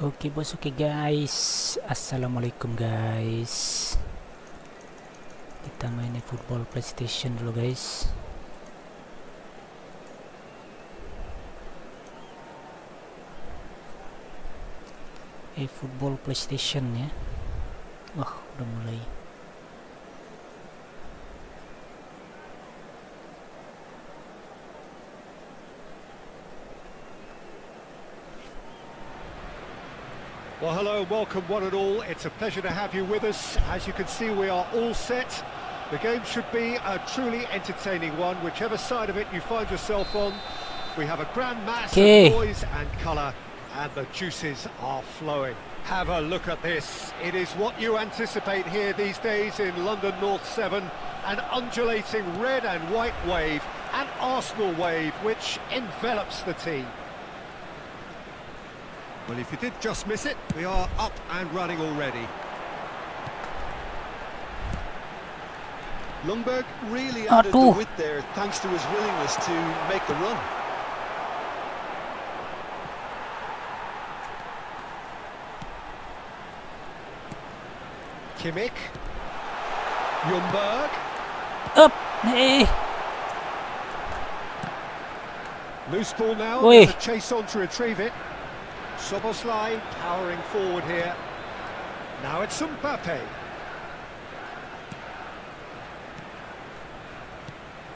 Oke bos, oke guys. Assalamualaikum guys. Kita main eFOOTBALL PlayStation dulu guys. eFOOTBALL PlayStation ya. Wah, udah mulai. Well, hello, welcome one and all. It's a pleasure to have you with us. As you can see, we are all set. The game should be a truly entertaining one, whichever side of it you find yourself on. We have a grand mass of noise and colour, and the juices are flowing. Have a look at this. It is what you anticipate here these days in London North 7. An undulating red and white wave, an Arsenal wave, which envelops the team. Well, if you did just miss it, we are up and running already. Ljungberg really added the width there thanks to his willingness to make the run. Kimmich. Ljungberg. Up! Hey! Loose ball now, Oi. there's a chase on to retrieve it. Soboslai powering forward here. Now it's Mbappe.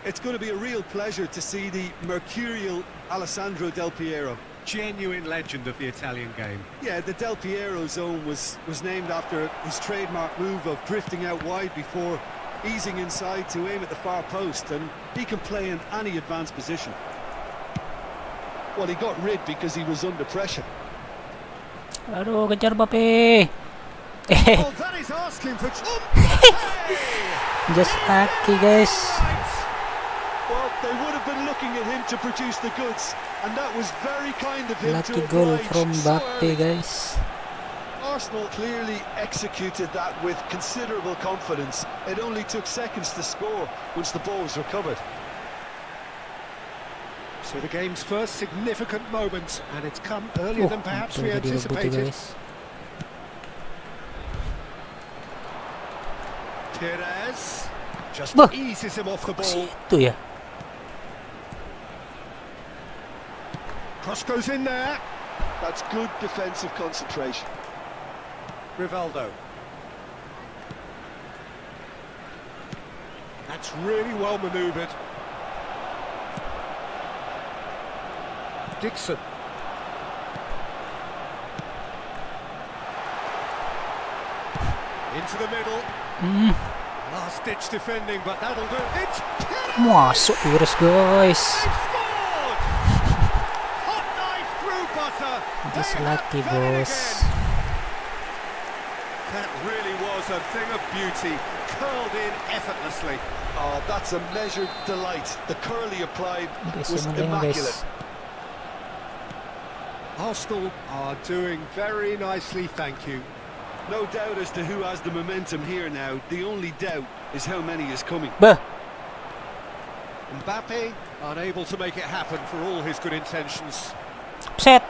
It's going to be a real pleasure to see the mercurial Alessandro Del Piero. Genuine legend of the Italian game. Yeah, the Del Piero zone was named after his trademark move of drifting out wide before easing inside to aim at the far post, and he can play in any advanced position. Well, he got rid because he was under pressure. Aduh, kejar Mbappe. Oh, that is asking for Just lucky guys. Well, they would have been looking at him to produce the goods, and that was very kind of him. Lucky to goal oblige from so Mbappe early. guys. Arsenal clearly executed that with considerable confidence. It only took seconds to score once the ball was recovered. So the game's first significant moment, and it's come earlier than perhaps we anticipated. Pires just eases him off the ball. Situ ya. Cross goes in there. That's good defensive concentration. Rivaldo. That's really well manoeuvred. Dixon. Into the middle. Last-ditch defending, but that'll do. It's Masuk Pires guys. scored! Hot knife through butter. Just They lucky have done it boss. again. That really was a thing of beauty, curled in effortlessly. Oh, that's a measured delight. The curl he applied Guys, was guys. immaculate. Arsenal are doing very nicely, thank you. No doubt as to who has the momentum here now. The only doubt is how many is coming. Bah. Mbappe unable to make it happen for all his good intentions. Set.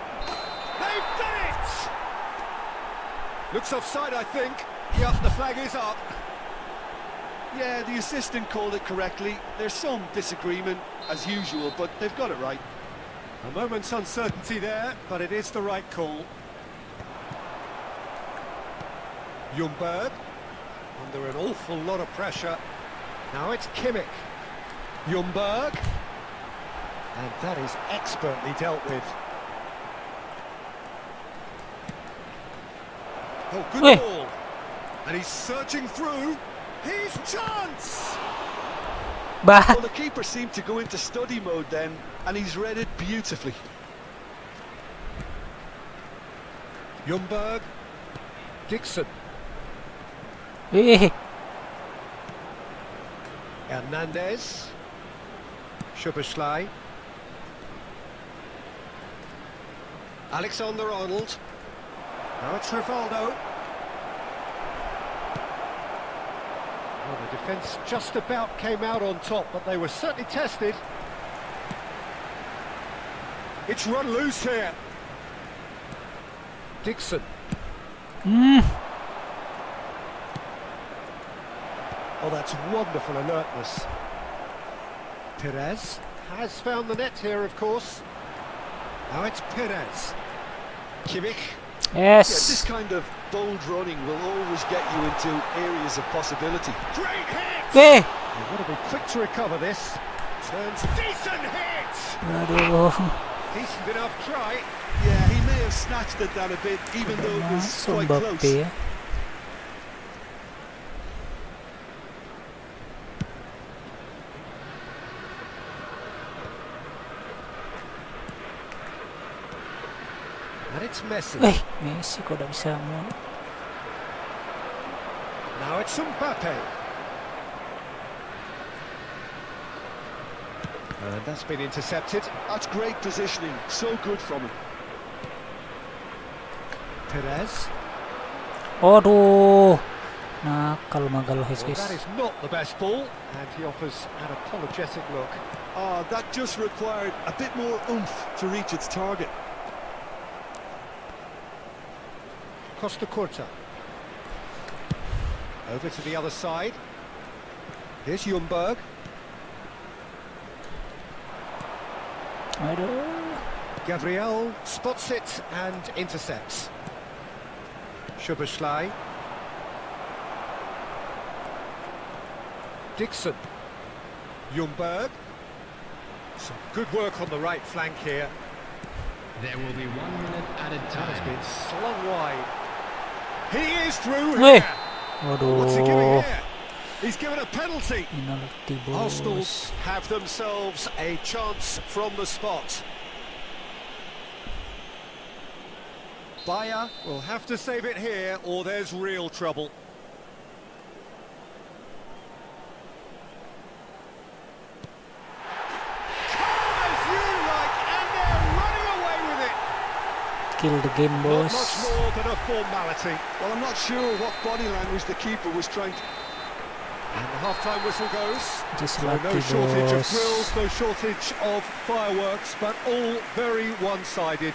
They've done it! Looks offside, I think. Yep, the flag is up. Yeah, the assistant called it correctly. There's some disagreement, as usual, but they've got it right. A moment's uncertainty there, but it is the right call. Ljungberg, under an awful lot of pressure. Now it's Kimmich. Ljungberg. And that is expertly dealt with. Oh, good ball. And he's searching through. He's chance! Bah. Well, the keeper seemed to go into study mode then, and he's read it beautifully. Ljungberg. Dixon. Eh. Hernandez. Soboslai. Alexander-Arnold. Now it's Rivaldo. Well, the defence just about came out on top, but they were certainly tested. It's run loose here. Dixon. Oh, that's wonderful alertness. Pires has found the net here, of course. Now it's Pires. Kimmich. Yeah, this Yes. kind of bold running will always get you into areas of possibility. Great hit! Eh. You've got to be quick to recover this. Turns decent hit! Aduh. Decent enough try. Yeah, he may have snatched at that a bit, even though it was Masuk quite Mbappe close. ya. And it's Messi. Messi kok udah bisa mau. Now it's Mbappe. And that's been intercepted. That's great positioning, so good from him. Pires. Aduh. Nakal magal Well, guys. that is not the best ball, and he offers an apologetic look. That just required a bit more oomph to reach its target. Costa Curta. Over to the other side. Here's Ljungberg. Aduh. Gabriel spots it and intercepts. Szoboszlai. Dixon. Ljungberg. Some good work on the right flank here. There will be 1 minute added That has been time. slung wide. He is through Weh. here. What's he giving Aduh. here? He's given a penalty. Penalti Arsenal bos. have themselves a chance from the spot. Bayer will have to save it here or there's real trouble. Calm as you like, and they're running away with it. Kill the game Not much bos. more than a formality. Well, I'm not sure what body language the keeper was trying to... And the half-time whistle goes. Just So like no the shortage of boss. grills, no shortage of fireworks, but all very one-sided.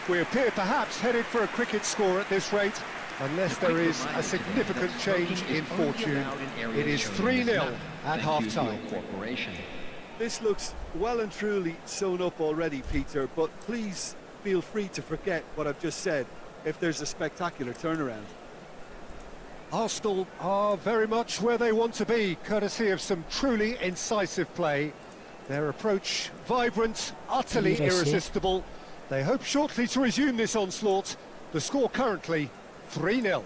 We appear perhaps headed for a cricket score at this rate, unless there is a significant change in fortune. It is 3-0 at half-time. This looks well and truly sewn up already, Peter, but please feel free to forget what I've just said if there's a spectacular turnaround. Arsenal are very much where they want to be, courtesy of some truly incisive play. Their approach vibrant, utterly Pires, eh? irresistible. They hope shortly to resume this onslaught. The score currently 3-0.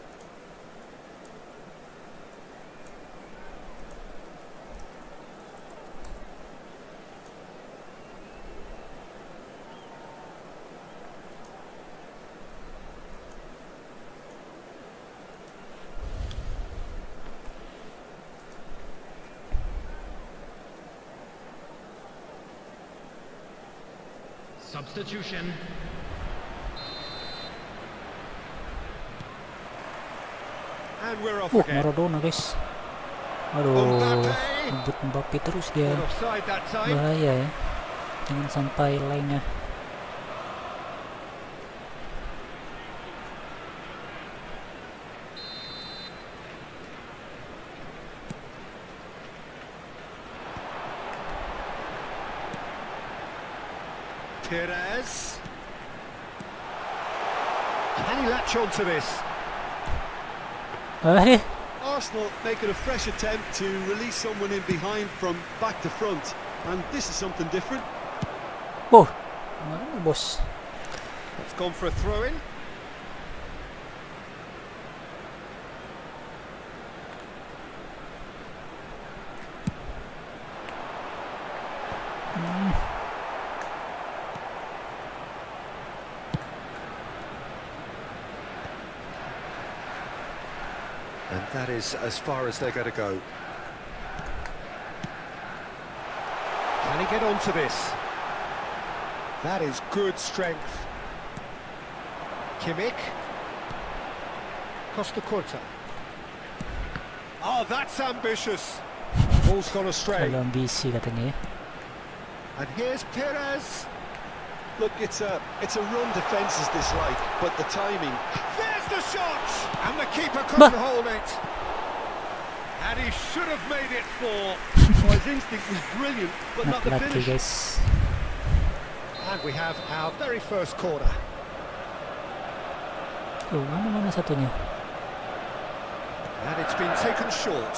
Substitution. And we're off Oh, again. Maradona guys. Aduh, Mbappe. ngebut Mbappe terus dia. Not offside that time. Bahaya ya. Jangan sampai lainnya. Pires. Can he latch on to this? Arsenal making a fresh attempt to release someone in behind from back to front, and this is something different. Oh, mana bos? It's gone for a throw-in. And that is as far as they're going to go. Can he get onto this? That is good strength. Kimmich. Costa Curta. Oh, that's ambitious. Ball's gone astray. Kalau ambisi katanya ya. And here's Pires. Look, it's a run defence is dislike, but the timing. There's the shot! And the keeper couldn't hold it. And he should have made it 4. Well, his instinct was brilliant, but not the Lucky, finish. guys. And we have our very first corner. Oh, mana satunya? And it's been taken short.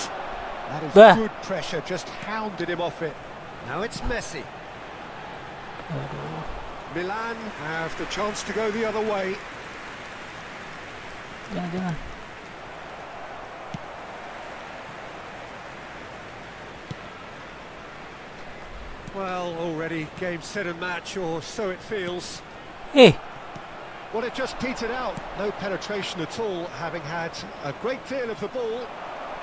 That is Bah. good pressure, just hounded him off it. Now it's Messi. Aduh. Milan have the chance to go the other way. Jangan. Well, already game, set and match, or so it feels. Hey, Well, it just petered out. No penetration at all, having had a great deal of the ball.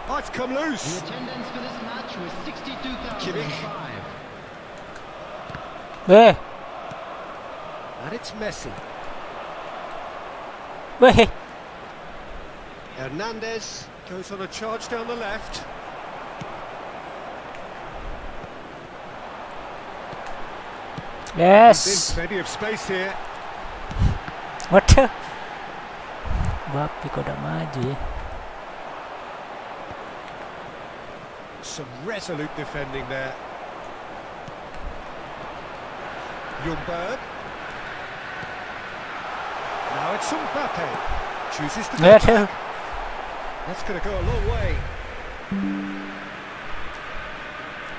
Oh, it's come The loose. attendance for this match was 62,005. weh, And it's Messi. weh. Hernandez goes on a charge down the left. Yes. Plenty of space here. What? Bapi kok udah maju ya. Some resolute defending there. Ljungberg. Now it's Mbappe. Chooses to go Lihat back. ya. That's going to go a long way.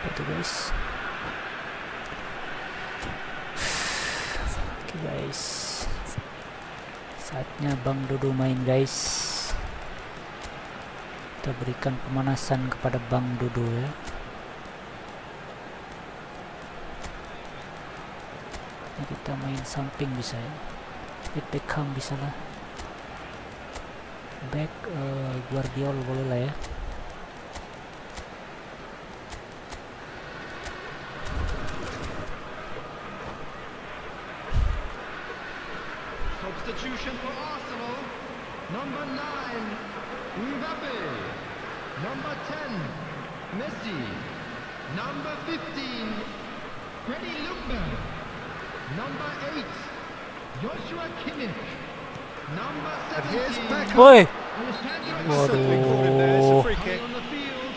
Itu guys. Oke guys. Saatnya Bang Dodo main guys. Kita berikan pemanasan kepada Bang Dodo ya. Ini kita main samping bisa ya. Beckham bisa lah. Back Guardiola boleh lah ya. Substitution for Arsenal. Number 9, Mbappe. Number 10, Messi. Number 15, Freddie Ljungberg. Number 8, Joshua Kimmich. Number And here's 17, Beckham. Woi. Alejandro Certainly caught him there. It's a Waduh. free Play kick. on the field.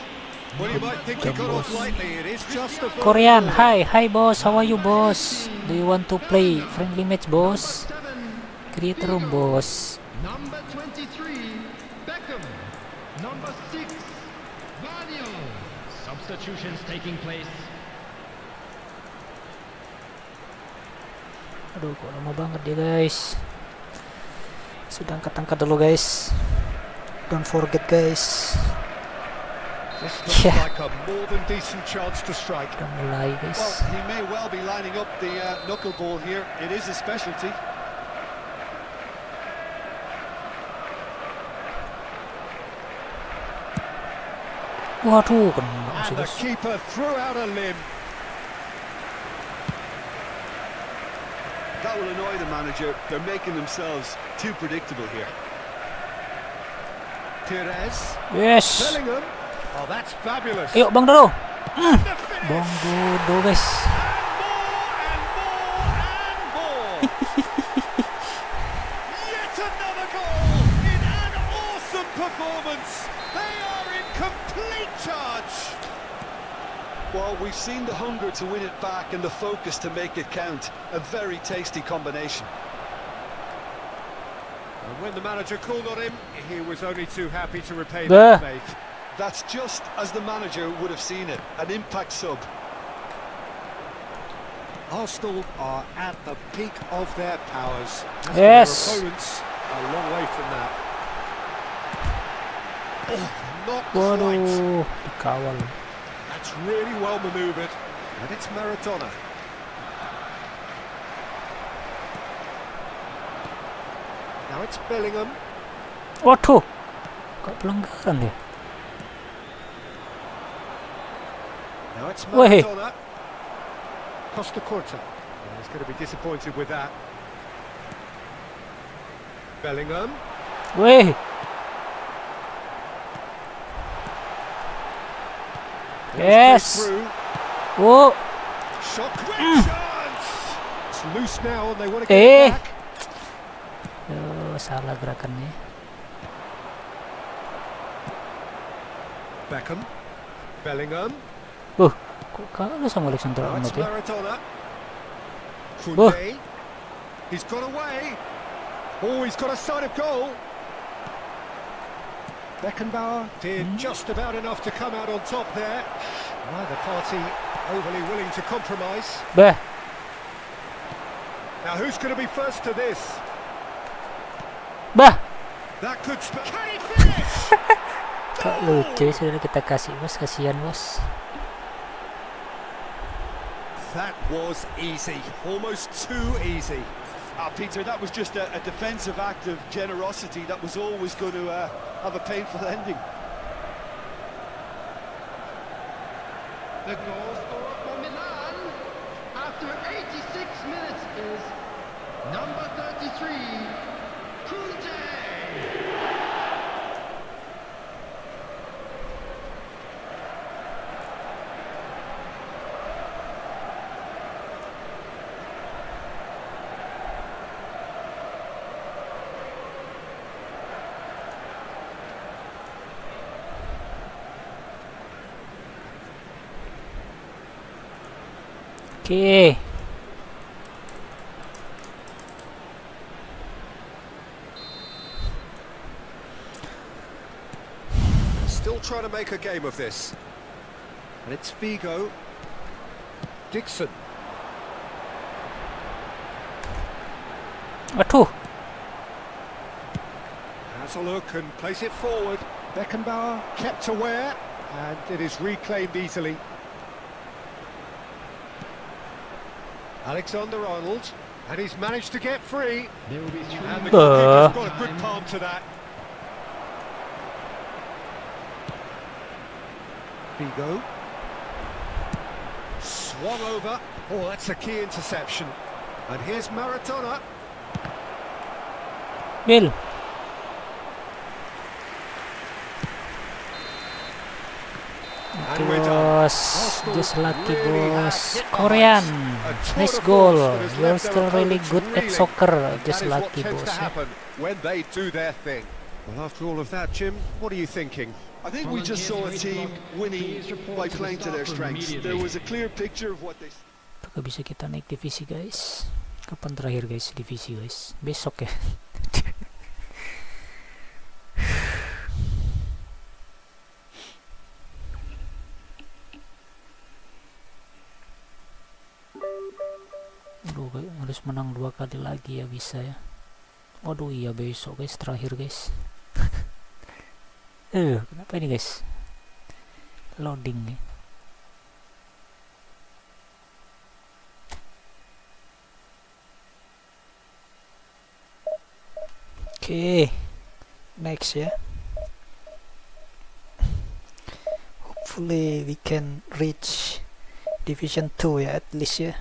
Well, you might think he got off lightly. It is just a Korean, hi boss, how are you boss? Do you want to play friendly match boss? Number 7, Create a room boss. Number 23, Beckham. Number 6, Vadio. Substitutions taking place. Aduh, kok lama banget dia guys. Sudah angkat-angkat dulu guys. Don't forget guys. This looks Yeah. like a more than decent chance to strike. Udah mulai Well, guys. he may well be lining up the knuckleball here. It is a specialty. Waduh, kena And sih the guys. keeper threw out a limb. That will annoy the manager. They're making themselves too predictable here. Pires. Yes. Bellingham. Oh, that's fabulous. Ayo Bang Dodo. The finish. Bang Dodo guys. And more. Yet another goal in an awesome performance. They are in complete charge. Well, we've seen the hunger to win it back and the focus to make it count. A very tasty combination. And when the manager called on him, he was only too happy to repay Bah. that faith. That's just as the manager would have seen it. An impact sub. Arsenal are at the peak of their powers. As for Yes. their opponents, a long way from that. Oh, not quite. Waduh, dikawal. That's really well manoeuvred. And it's Maradona. Now it's Bellingham. Waduh. Kok pelanggaran ya? Now it's Wait. Maradona. Costa Corta. He's going to be disappointed with that. Bellingham. Weh. Goes Yes. straight through. Oh. Shot, great chance! It's loose now and they want to get it back. Salah gerakannya. Beckham. Bellingham. Kok kalah sama Alexander Now it's Arnold ya? Maradona. Wah. Kunde. He's got away. Oh, he's got a side of goal. Beckenbauer did just about enough to come out on top there. Neither party overly willing to compromise. Bah, Now who's going to be first to this? bah. That could... Can he finish? Kok lucu sudah kita kasih bos, kasihan bos. That was easy, almost too easy. Peter, that was just a defensive act of generosity that was always going to have a painful ending. The goal scorer for Milan after 86 minutes is number 33, Kunde. Oke. Still trying to make a game of this. And it's Figo. Dixon. Aduh. Has a look and plays it forward. Beckenbauer kept aware and it is reclaimed easily. Alexander-Arnold, and he's managed to get free. There will be 3 And the minutes. goalkeeper's got a good palm to that. Figo. Swung over. Oh, that's a key interception. And here's Maradona. Bill. And we're done. Bos, just lucky bos. Korean, nice goal. You're still really good at soccer. Just lucky That is what tends bos. to happen when they do their thing. Well, after all of that, Jim, what are you thinking? I think we just saw a team winning by playing to their strengths. There was a clear picture of what they... Apakah bisa kita naik divisi guys? Kapan terakhir guys divisi guys? Besok ya. Aduh, harus menang 2 kali lagi ya bisa ya. Waduh iya besok guys terakhir guys. Kenapa ini guys? Loading nih. Oke, next ya. Hopefully we can reach Division 2 ya at least ya.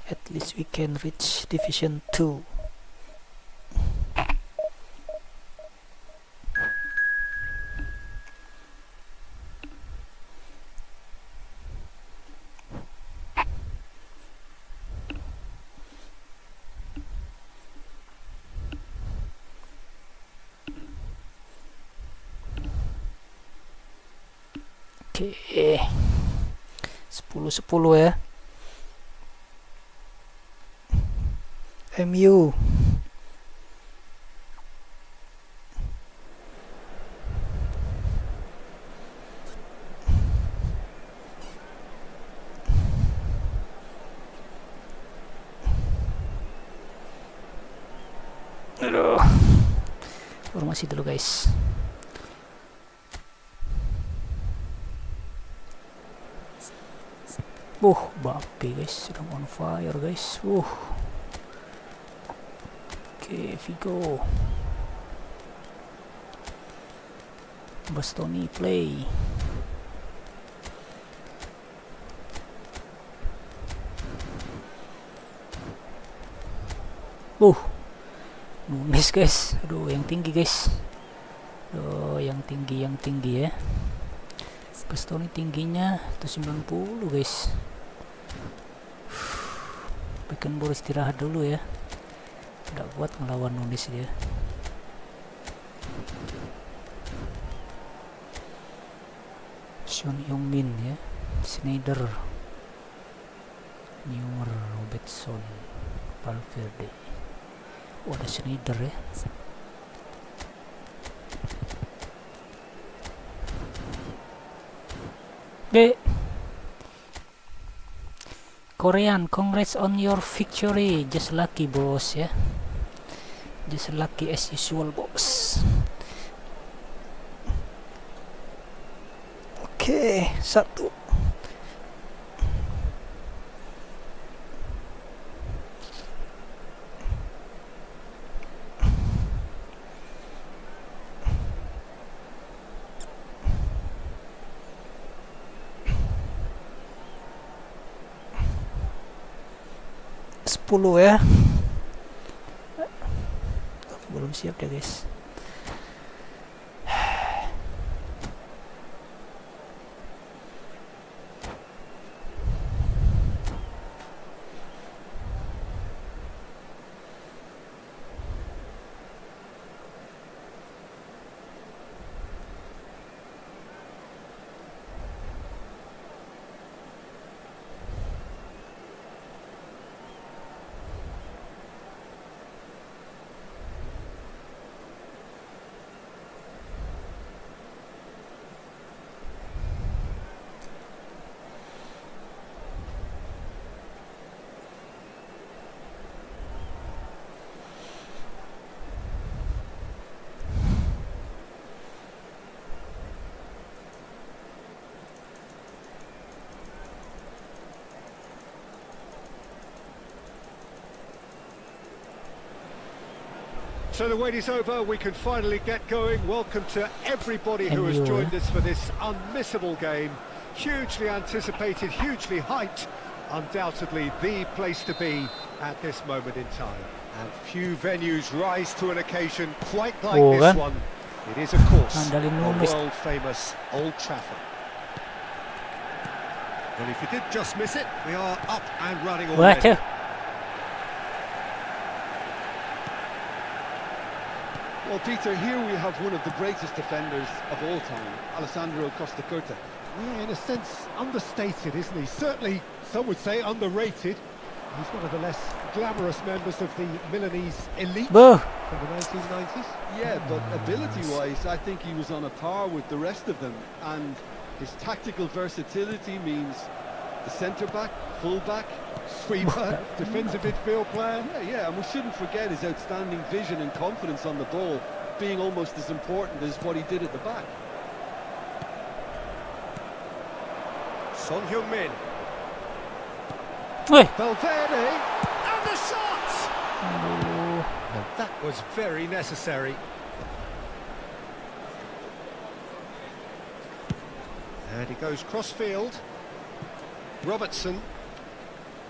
At least we can reach Division 2. Oke, 10-10 ya. MU. Aduh. Formasi dulu guys. Bape guys, sedang on fire guys. Oke, Figo. Bastoni play. Nunes guys. Aduh, yang tinggi guys. Aduh, yang tinggi ya. Gusto ini tingginya 190 guys. Bikin Boris istirahat dulu ya. Tidak kuat ngelawan Nunes dia. Son Heung-min ya. Schneider, Neuer, Robertson, Valverde. Ada Schneider ya. Korean, congrats on your victory. Just lucky boss ya. Just lucky as usual boss. Oke, 1. Ya, belum siap ya guys. So the wait is over, we can finally get going. Welcome to everybody who has joined us for this unmissable game. Hugely anticipated, hugely hyped. Undoubtedly the place to be at this moment in time. And few venues rise to an occasion quite like this one. It is, of course, a world-famous Old Trafford. Well, if you did just miss it, we are up and running already. Well, Peter, here we have one of the greatest defenders of all time, Alessandro Costa Curta. Yeah, in a sense, understated, isn't he? Certainly, some would say underrated. He's one of the less glamorous members of the Milanese elite from the 1990s. Yeah, but ability-wise, I think he was on a par with the rest of them. And his tactical versatility means the centre-back, full-back, sweeper, defensive midfield player. Yeah, and we shouldn't forget his outstanding vision and confidence on the ball being almost as important as what he did at the back. Son Heung-min. Valverde, and the shot! And that was very necessary. And he goes cross-field. Robertson.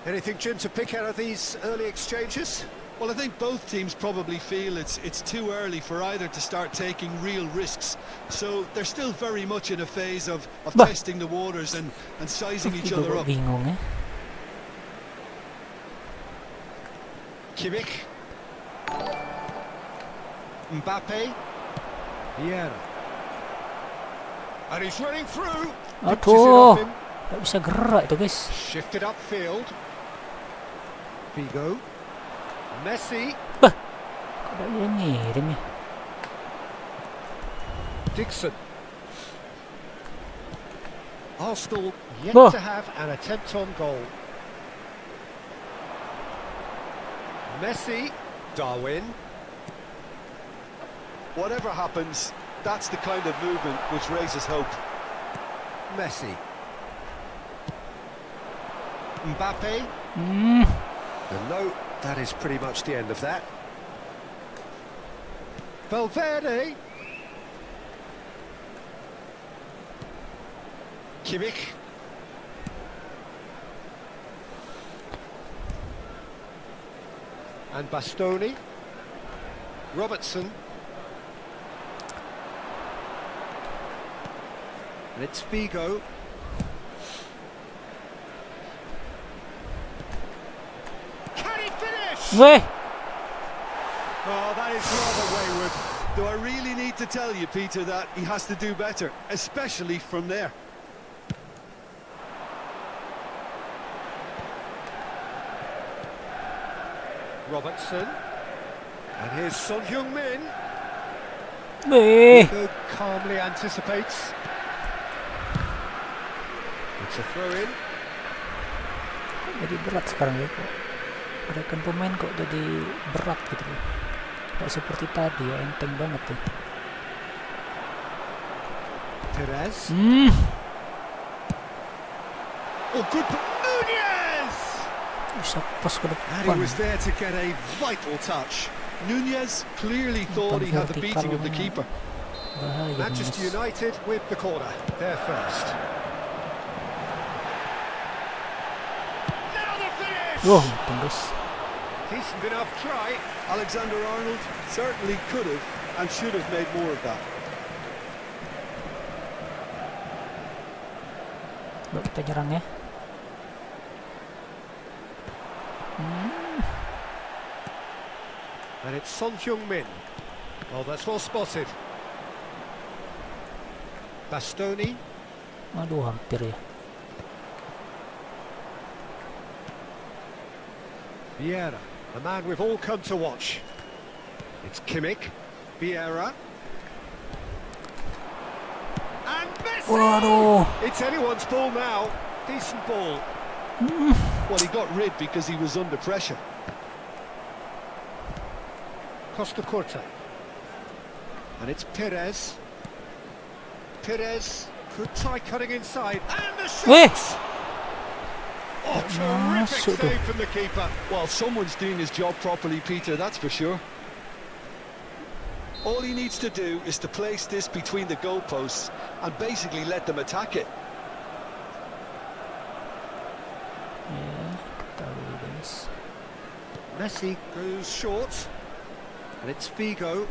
Anything, Jim, to pick out of these early exchanges? Well, I think both teams probably feel it's too early for either to start taking real risks. So they're still very much in a phase of testing the waters and sizing each other up. Kimmich. Mbappe. Vieira. And he's running through. Aduh, nggak bisa gerak itu guys. Shifted upfield. Figo. Messi. Kok ada yang ngirim ya? Dixon. Arsenal yet to have an attempt on goal. Messi. Darwin. Whatever happens, that's the kind of movement which raises hope. Messi. Mbappe. And no, that is pretty much the end of that. Valverde. Kimmich. And Bastoni. Robertson. And it's Figo. Can he finish? Weh! Oh, that is rather wayward. Do I really need to tell you, Peter, that he has to do better, especially from there? Robertson. And here's Son Heung-min. Weh! Who calmly anticipates. It's a throw-in. Jadi berat sekarang ya kok. Gerakan pemain kok jadi berat gitu loh. Gak seperti tadi ya, enteng banget ya. Pires. Hmm. Oh, good. Nunez! Bisa pas ke And he depan. was there to get a vital touch. Nunez clearly thought he had the beating of the keeper. Bahaya Manchester Nunez. United with the corner. They're first. Now the finish! Wow, tembus. Decent enough try. Alexander-Arnold certainly could have and should have made more of that. Coba kita nyerang ya. And it's Son Heung-min. Oh, that's well spotted. Bastoni. Aduh, hampir ya. Vieira, the man we've all come to watch. It's Kimmich. Vieira. And Messi! Waduh. It's anyone's ball now. Decent ball. Well, he got rid because he was under pressure. Costa Corta. And it's Pires. Pires could try cutting inside. And the Weh. shot! Oh, terrific Masuk tuh. save from the keeper. Well, someone's doing his job properly, Peter, that's for sure. All he needs to do is to place this between the goalposts and basically let them attack it. Ya, kita dulu guys. Messi goes short. And it's Figo.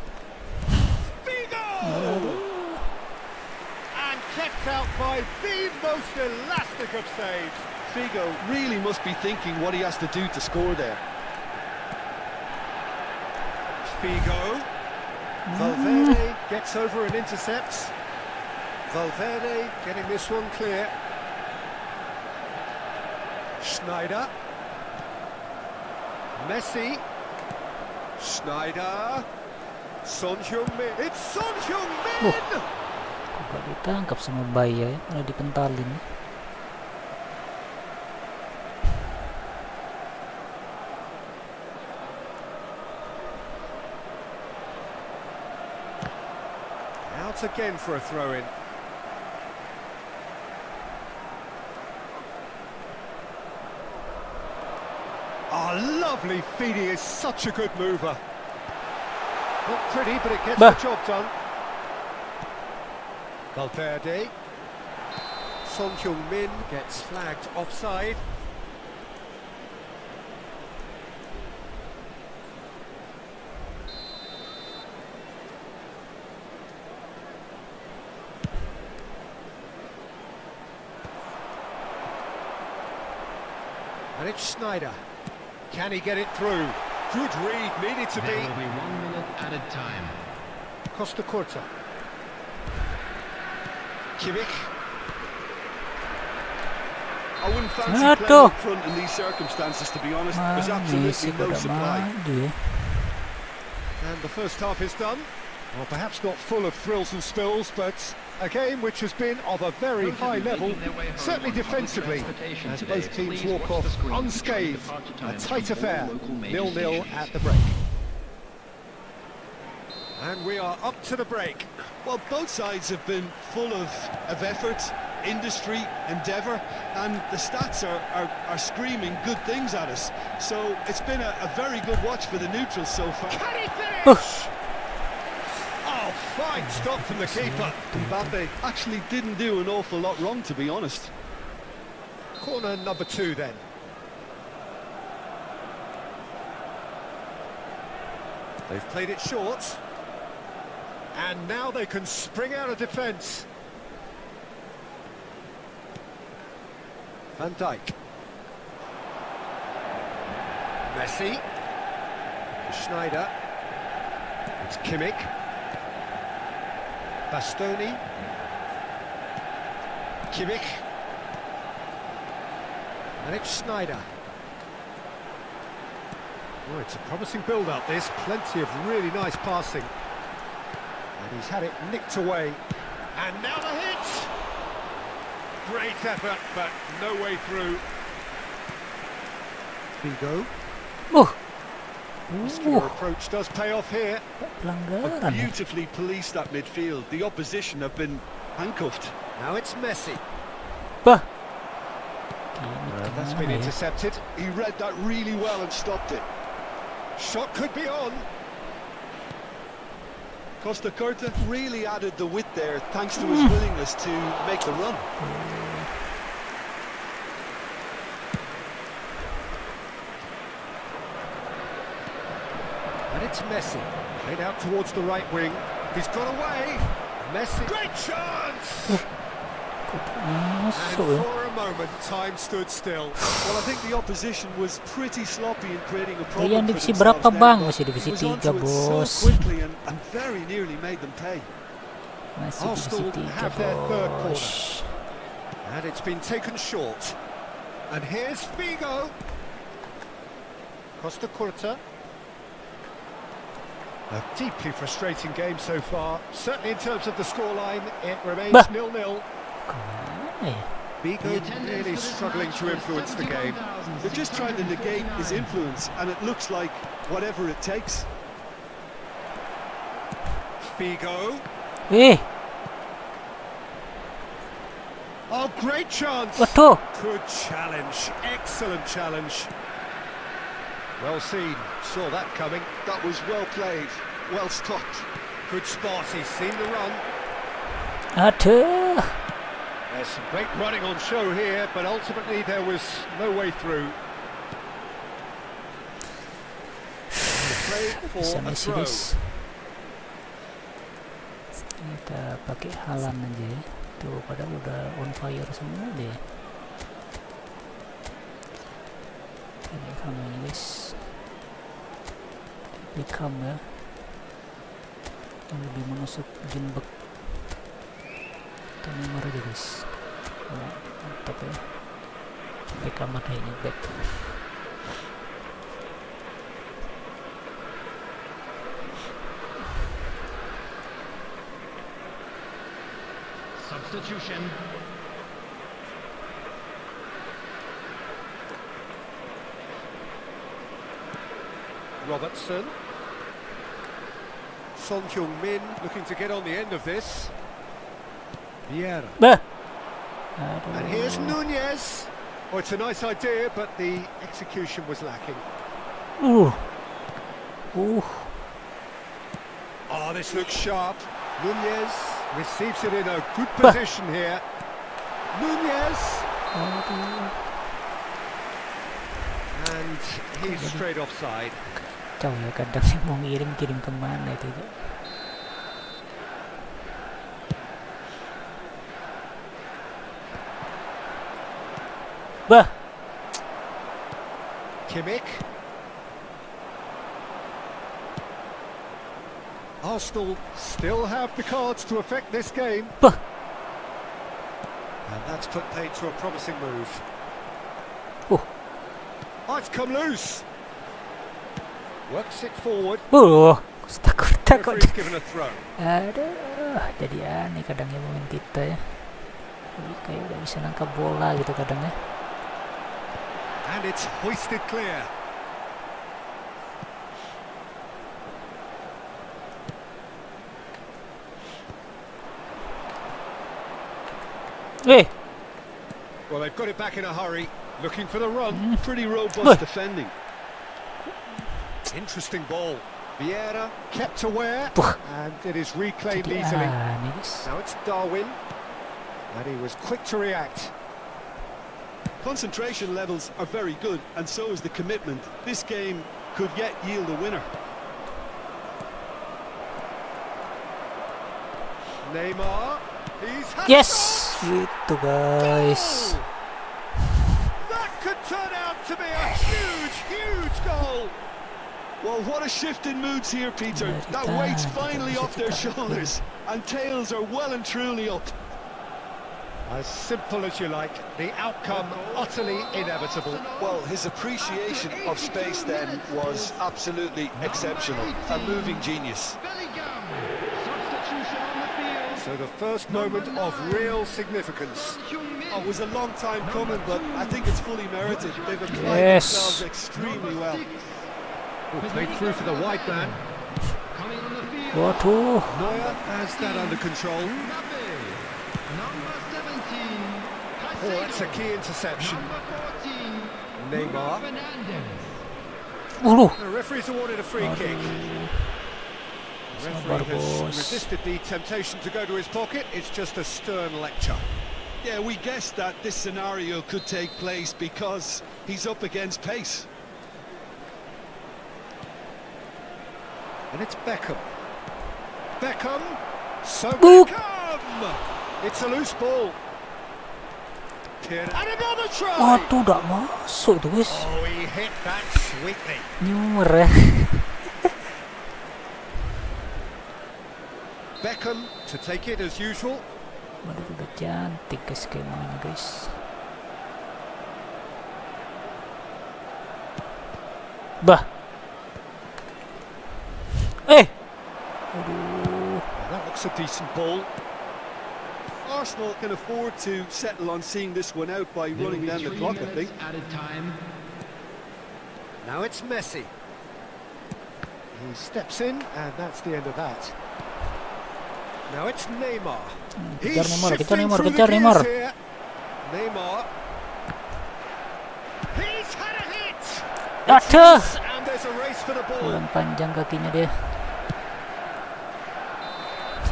Figo! And kept out by the most elastic of saves. Figo really must be thinking what he has to do to score there. Figo. Valverde gets over and intercepts. Valverde getting this one clear. Schneider. Messi. Schneider. Son Heung-min. It's Son Heung-min! Kok gak ditangkap sama Baya ya, malah dipentalin. Out again for a throw-in. Oh, lovely feed. He is such a good mover. Not pretty, but it gets Bah. the job done. Valverde. Son Heung-min gets flagged offside. And it's Schneider. Can he get it through? Good read, needed to There be. will be 1 minute added time. Costa Corta. Kimmich. I wouldn't fancy Naruto. playing up front in these circumstances, to be honest. There's Messi absolutely no pada supply. maju ya. And the first half is done. Well, perhaps not full of thrills and spills, but a game which has been of a very high level, certainly defensively, as both teams walk off unscathed. A tight affair, 0-0 at the break. And we are up to the break. Well, both sides have been full of effort, industry, endeavour, and the stats are screaming good things at us. So it's been a very good watch for the neutrals so far. Can he finish? Oh, fine stop from the keeper. Mbappe actually didn't do an awful lot wrong, to be honest. Corner number 2 then. They've played it short. And now they can spring out of defence. Van Dijk. Messi. Schneider. It's Kimmich. Bastoni. Kimmich. And it's Schneider. Oh, it's a promising build-up, this. Plenty of really nice passing. And he's had it nicked away. And now the hit! Great effort, but no way through. Figo. Oh. Muscular approach does pay off here. Pelanggaran ya. Beautifully policed that midfield. The opposition have been handcuffed. Now it's Messi. Bah. That's been Gimana ya? intercepted. He read that really well and stopped it. Shot could be on. Costa Curta really added the width there thanks to his willingness to make the run. And it's Messi. Played out towards the right wing. He's got away. Messi. Great chance! And Masuk ya. for a moment, time stood still. Well, I think the opposition was pretty sloppy in creating a problem Kalian for divisi themselves berapa there, bang? but Masih divisi he was 3 onto it bos. so quickly and very nearly made them pay. Masih divisi Arsenal 3 have their third bos. corner. And it's been taken short. And here's Figo. Costa Curta. A deeply frustrating game so far. Certainly in terms of the scoreline, it remains Bah. 0-0. Kemana ya? Figo The attendance really for this struggling match to was influence the game. 71,659. They're just trying to negate his influence, and it looks like whatever it takes. Figo. Eh, Oh, great chance. waduh. Good challenge. Excellent challenge. Well seen. Saw that coming. That was well played, well stopped. Good spot. He's seen the run. Aduh. There's some great running on show here, but ultimately there was no way through. The play for Bisa a Messi throw. guys. Kita pakai haaland aja ya. Tuh padahal udah on fire semua deh. Ini kameranya guys. Beckham ya. Yang lebih menusuk Jinbek. Kita neymar aja guys. Oh, mantap ya. Beckham kayaknya back. Substitution. Robertson. Son Heung-min looking to get on the end of this. Vieira. Bah. And here's Nunez. Oh, it's a nice idea, but the execution was lacking. Uh. Oh, this looks sharp. Nunez receives it in a good position here. Nunez. Aduh. And he's straight offside. Kacau ya, kadang mau kirim kemana itu ya. Bah. Kimmich. Arsenal still have the cards to affect this game. Bah. And that's put paid to a promising move. Oh, Oh, it's come loose. Works it forward. takut. Referee's given a throw. Aduh, jadi aneh kadangnya pemain kita ya. Jadi kayak udah bisa nangkap bola gitu kadangnya. And it's hoisted clear. Eh, Well, they've got it back in a hurry. Looking for the run. Pretty robust Bah. defending. Interesting ball. Vieira kept aware. Bah. And it is reclaimed jadi easily. aneh guys. Now it's Darwin. And he was quick to react. Concentration levels are very good, and so is the commitment. This game could yet yield a winner. Neymar. He's had Yes, a chance. gitu guys. That could turn out to be a huge, huge goal. Well, what a shift in moods here, Peter. That weight's finally off their shoulders, and tails are well and truly up. As simple as you like, the outcome utterly inevitable. Well, his appreciation of space then was absolutely exceptional. A moving genius. So the first moment of real significance. Oh, it was a long time coming, but I think it's fully merited. They've applied Yes. themselves extremely well. Played through for the wide man. Waduh. Neuer has that under control. Oh, that's a key interception. Neymar. The referee's awarded a free kick. The referee has resisted the temptation to go to his pocket. It's just a stern lecture. Yeah, we guessed that this scenario could take place because he's up against pace. And it's Beckham. Beckham. So Boop. Beckham. It's a loose ball. And another try. Waduh, udah masuk tuh guys. Oh, he hit that sweetly. Nyumer ya. Beckham to take it as usual. Waduh, udah cantik guys skemanya guys. Bah. Aduh. That looks a decent ball. Arsenal can afford to settle on seeing this one out by running down the clock, I think. Added time. Now it's Messi. He steps in, and that's the end of that. Now it's Neymar. Kejar Neymar, kejar shifting Neymar, through the kejar gears Neymar. here. Neymar. He's had a hit. Aduh. And there's a race for the ball. Kurang panjang kakinya dia.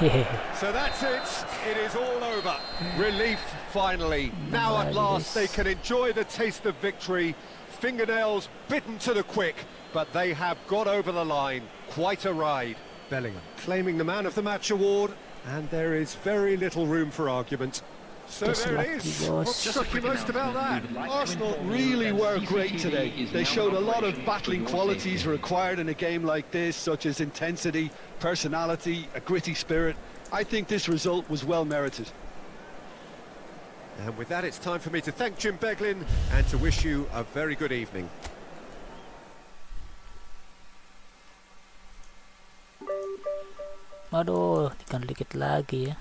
Hehehe. So that's it. It is all over. Relief finally. Now at last they can enjoy the taste of victory. Fingernails bitten to the quick, but they have got over the line. Quite a ride. Bellingham claiming the man of the match award, and there is very little room for argument. So there it is. What struck you most about that? Arsenal really were great today. They showed a lot of battling qualities required in a game like this, such as intensity, personality, a gritty spirit. I think this result was well merited. And with that, it's time for me to thank Jim Beglin and to wish you a very good evening. Aduh, tinggal dikit lagi ya.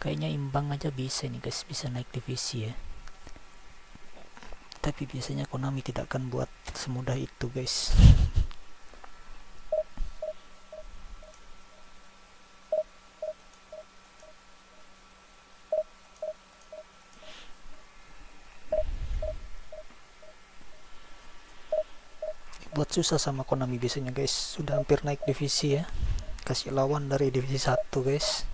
Kayaknya imbang aja bisa nih guys, bisa naik divisi ya. Tapi biasanya Konami tidak akan buat semudah itu guys. Buat susah sama Konami biasanya guys. Sudah hampir naik divisi ya, kasih lawan dari divisi 1 guys.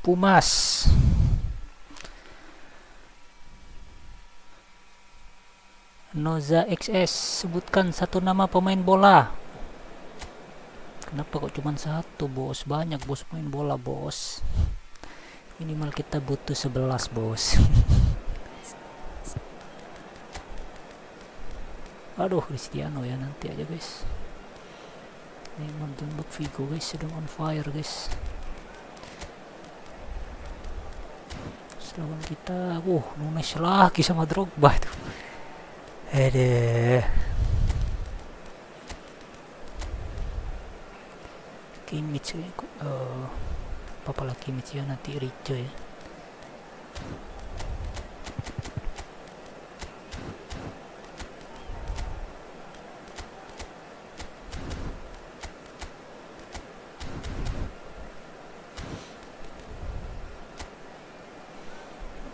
Pumas. Noza XS, sebutkan satu nama pemain bola. Kenapa kok cuma satu, bos? Banyak bos pemain bola, bos. Minimal kita butuh 11, bos. Aduh, Cristiano ya nanti aja, guys. Neymar dan Figo, guys, sedang on fire, guys. Lawan kita, Nunes lagi sama Drogba itu. Kimmich, papalaki match ya nanti rica ya.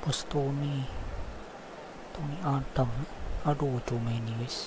Bos Tony Adam, aduh cuma ini guys.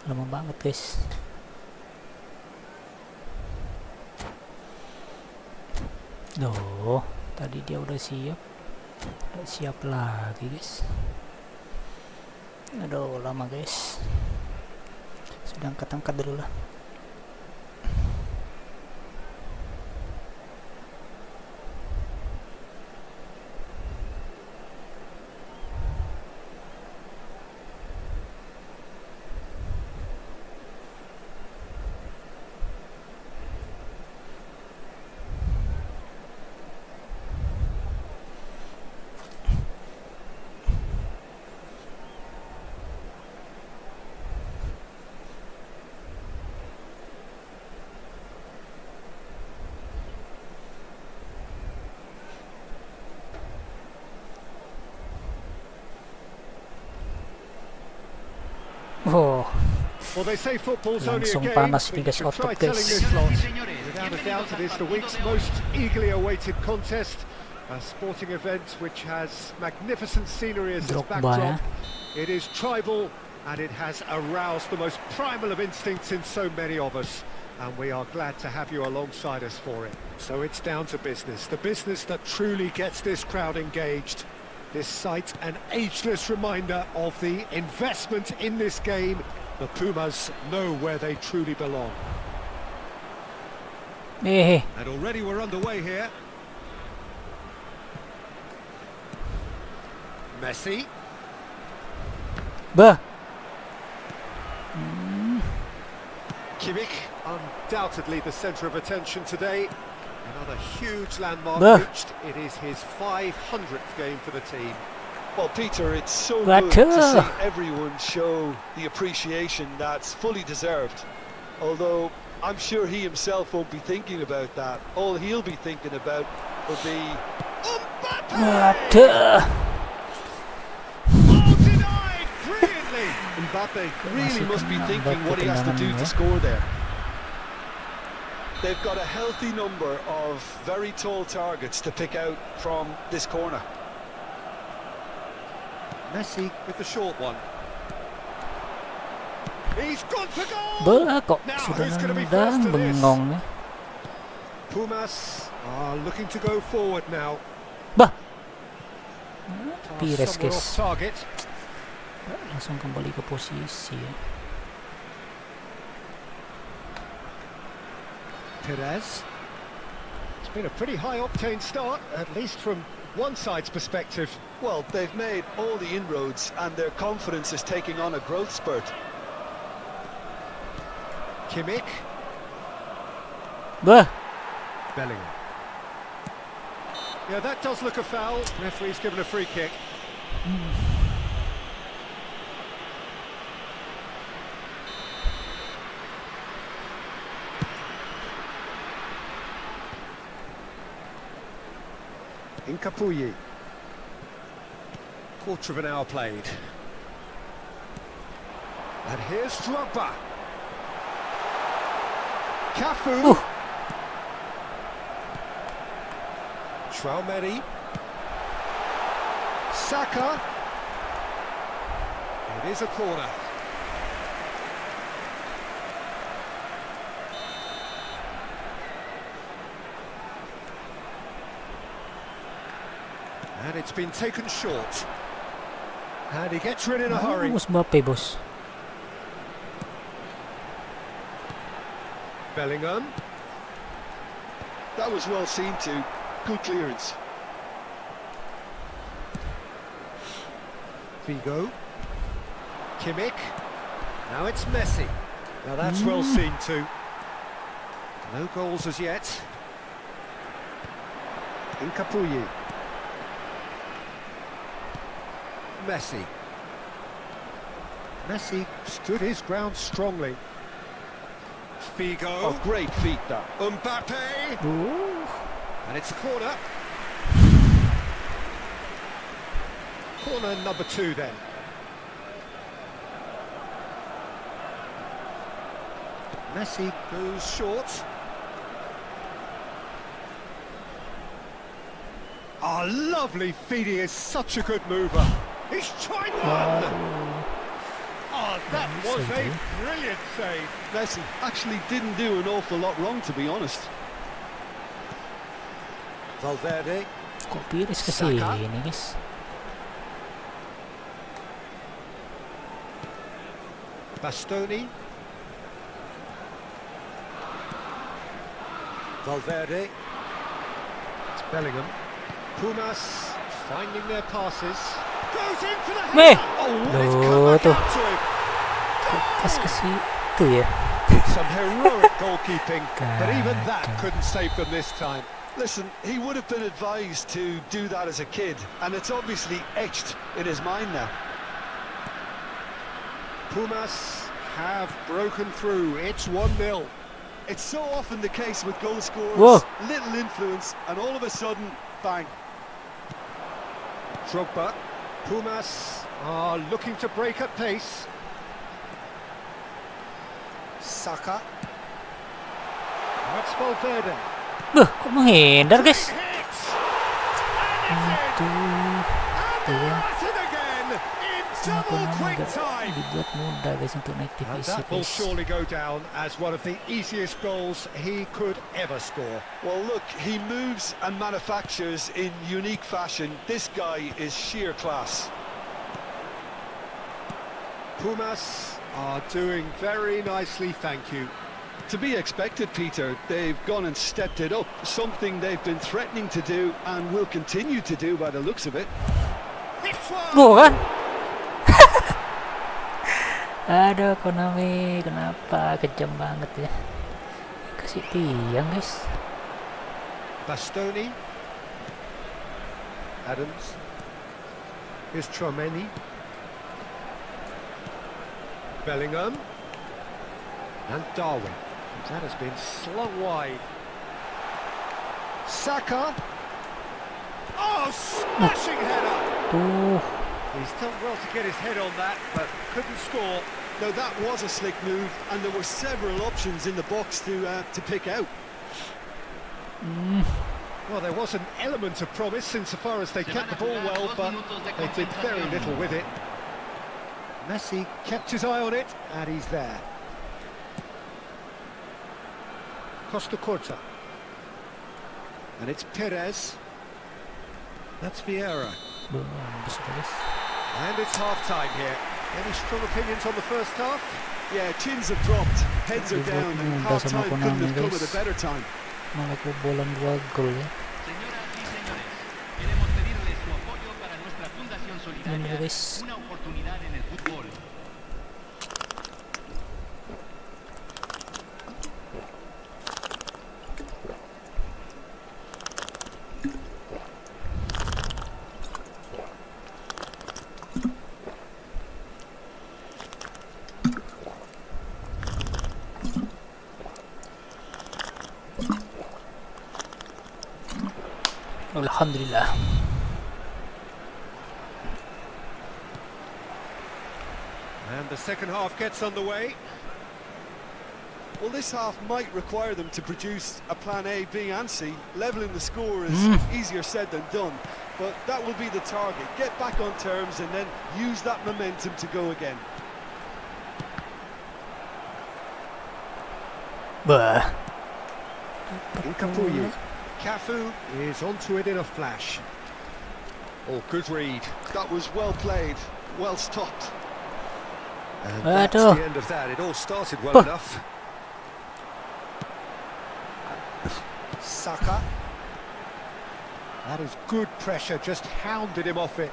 Lama banget guys. Duh, tadi dia udah siap lagi guys. Aduh, lama guys. Sudah angkat dulu lah. Oh, Well, they say football's only a langsung game, panas but nih you guys, should try otot telling guys. this lot. Without a doubt, it is the week's most eagerly awaited contest. A sporting event which has magnificent scenery as its Drogba, backdrop. It is tribal and it has aroused the most primal of instincts in so many of us. And we are glad to have you alongside us for it. So it's down to business, the business that truly gets this crowd engaged. This sight an ageless reminder of the investment in this game. The Pumas know where they truly belong. Eh, And already we're underway here. Messi. bah. Kimmich, undoubtedly the centre of attention today. Another huge landmark reached. It is his 500th game for the team. Well, Peter, it's so Bantu. good to see everyone show the appreciation that's fully deserved. Although I'm sure he himself won't be thinking about that. All he'll be thinking about will be Aduh. Oh, denied brilliantly. Mbappe really Masih must be kena thinking batu what he has to do tendangan to ya. score there. They've got a healthy number of very tall targets to pick out from this corner. Messi with the short one. He's gone for goal. Bah, kok Now, sudah who's gonna be nendang first to this? bengong nih. Pumas are looking to go forward now. Bah. Pass Pires somewhere guys. off target. Langsung kembali ke posisi ya. Pires. It's been a pretty high octane start, at least from one side's perspective. Well, they've made all the inroads and their confidence is taking on a growth spurt. Kimmich. Bah. Bellingham. Yeah, that does look a foul. Referee's given a free kick. Incapuyi. Quarter of an hour played. And here's Drogba. Cafu. Traumeri. Saka. It is a corner. And it's been taken short. And he gets rid in a hurry. Mas Mbappe, boss. Bellingham. That was well seen too. Good clearance. Figo. Kimmich. Now it's Messi. Now that's well seen too. No goals as yet. Incapuyi. Messi. Messi stood his ground strongly. Figo. Oh, great feet that. Mbappe. Ooh. And it's a corner. Corner number 2 then. Messi goes short. Oh, lovely feet. He is such a good mover. He's tried one. Oh, that was a brilliant save. Messi actually didn't do an awful lot wrong, to be honest. Valverde. Kok Pires kesini, guys? Bastoni. Valverde. It's Bellingham. Pumas finding their passes. Goes in for the header. Oh, it's come back out to him. Pas ke situ ya. Some heroic goalkeeping, but even that couldn't save them this time. Listen, he would have been advised to do that as a kid, and it's obviously etched in his mind now. Pumas have broken through. It's 1-0. It's so often the case with goal scorers. Whoa. Little influence, and all of a sudden, bang. Drogba. Pumas are looking to break at pace. Saka. That's Valverde. Kok menghindar, guys? Hits. Itu. And again in double quick time. Dibuat mudah, guys, untuk naik And divisi, that will guys. surely go down as one of the easiest goals he could ever score. Well, look, he moves and manufactures in unique fashion. This guy is sheer class. Pumas are doing very nicely, thank you. To be expected, Peter. They've gone and stepped it up, something they've been threatening to do and will continue to do by the looks of it. Hits one. Bukan? Aduh, Konami, kenapa kejam banget ya? Kasih tiang, guys. Bastoni. Adams. Here's Tchouaméni. Bellingham. And Darwin. That has been slung wide. Saka. Oh, smashing header. Tuh, He's done well to get his head on that, but couldn't score. Now, that was a slick move, and there were several options in the box to pick out. Well, there was an element of promise insofar as they kept the ball well, but they did very little with it. Messi kept his eye on it, and he's there. Costa Corta. And it's Pires. That's Vieira. belum habis, guys. And it's half-time here. Any strong opinions on the first half? Yeah, chins have dropped, heads are down, and half-time couldn't have come at a better time. Malah kebobolan 2 gol ya. Señoras y señores, queremos pedirles su apoyo para nuestra fundación solidaria, Bener, guys. una oportunidad en el fútbol. Alhamdulillah. And the second half gets underway. Well, this half might require them to produce a plan A, B and C. Levelling the score is easier said than done, but that will be the target. Get back on terms and then use that momentum to go again. Bah. Incapuyi. Cafu is onto it in a flash. Oh, good read. That was well played. Well stopped. And that's Aduh. the end of that. It all started well enough. Saka. That is good pressure, just hounded him off it.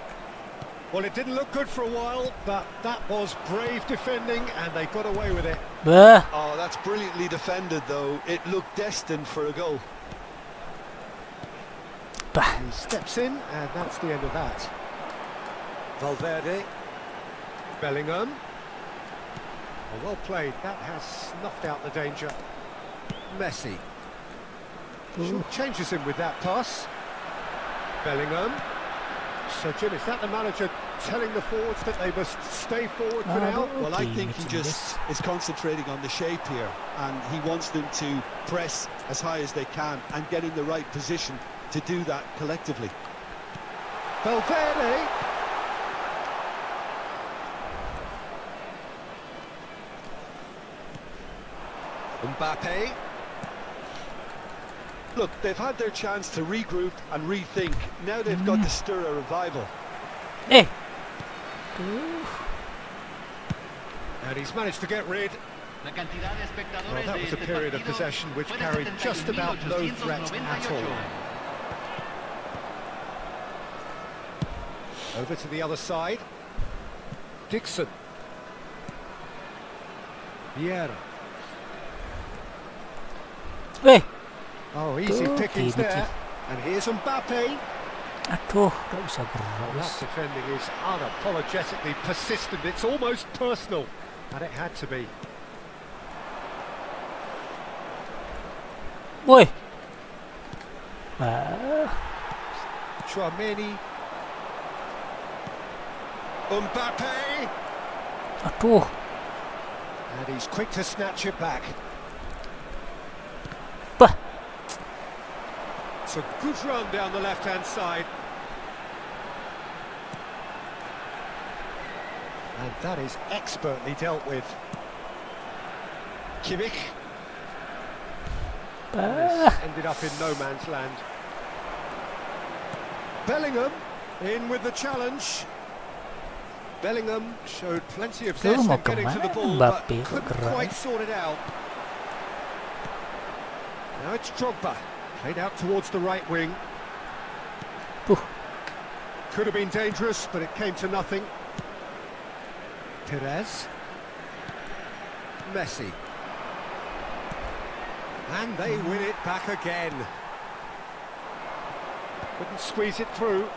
Well, it didn't look good for a while, but that was brave defending, and they got away with it. Bah. Oh, that's brilliantly defended, though. It looked destined for a goal. Bah. He steps in, and that's the end of that. Valverde. Bellingham. Well played. That has snuffed out the danger. Messi. Changes him with that pass. Bellingham. So, Jim, is that the manager telling the forwards that they must stay forward for now? Well, I think he just is concentrating on the shape here, and he wants them to press as high as they can and get in the right position to do that collectively. Valverde. Mbappe. Look, they've had their chance to regroup and rethink. Now they've got to stir a revival. Eh. And he's managed to get rid. La cantidad de espectadores Well, that was a de este period of partido possession which fue de carried just about no threat 71.898. at all. Over to the other side. Dixon. Vieira. Eh. Oh, easy Tuh, pickings gini, there. And here's Mbappe. Aduh, gak usah Well, gerak. that defending is unapologetically persistent. It's almost personal. And it had to be. Woi. Ah. Chouameni. Mbappe. Aduh. And he's quick to snatch it back. Bah. It's a good run down the left-hand side. And that is expertly dealt with. Kimmich. Bah. Ended up in no man's land. Bellingham in with the challenge. Bellingham showed plenty of zest mau in getting to the kemana ball, but Mbappe? Kok couldn't gerak quite ya? sort it out. Now it's Drogba, played out towards the right wing. Could have been dangerous, but it came to nothing. Pires. Messi. And they win it back again. Couldn't squeeze it through.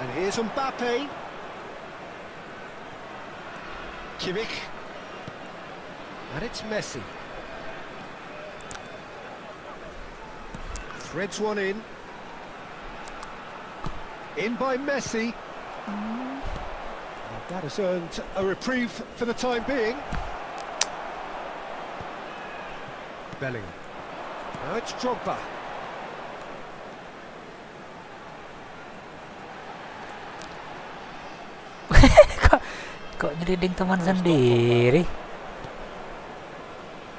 And here's Mbappe. Kimmich. And it's Messi. Threads one in. In by Messi. And that has earned a reprieve for the time being. Bellingham. Now it's Drogba. Kok nyeliding teman sendiri?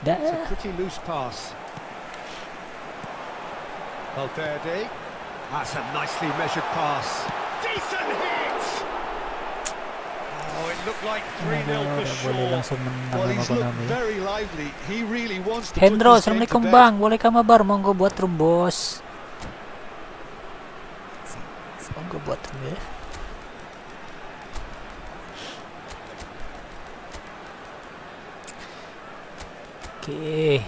Dah. It's a pretty loose pass. Valverde. That's a nicely measured pass. Decent hit! Oh, it looked like 3-0 for Boleh sure. langsung menang Well, sama he's looked Konami. very lively. He really wants to Hendro, put this game to assalamualaikum bed. bang. Boleh mabar? Monggo buat room bos. Monggo buat room ya. Oke.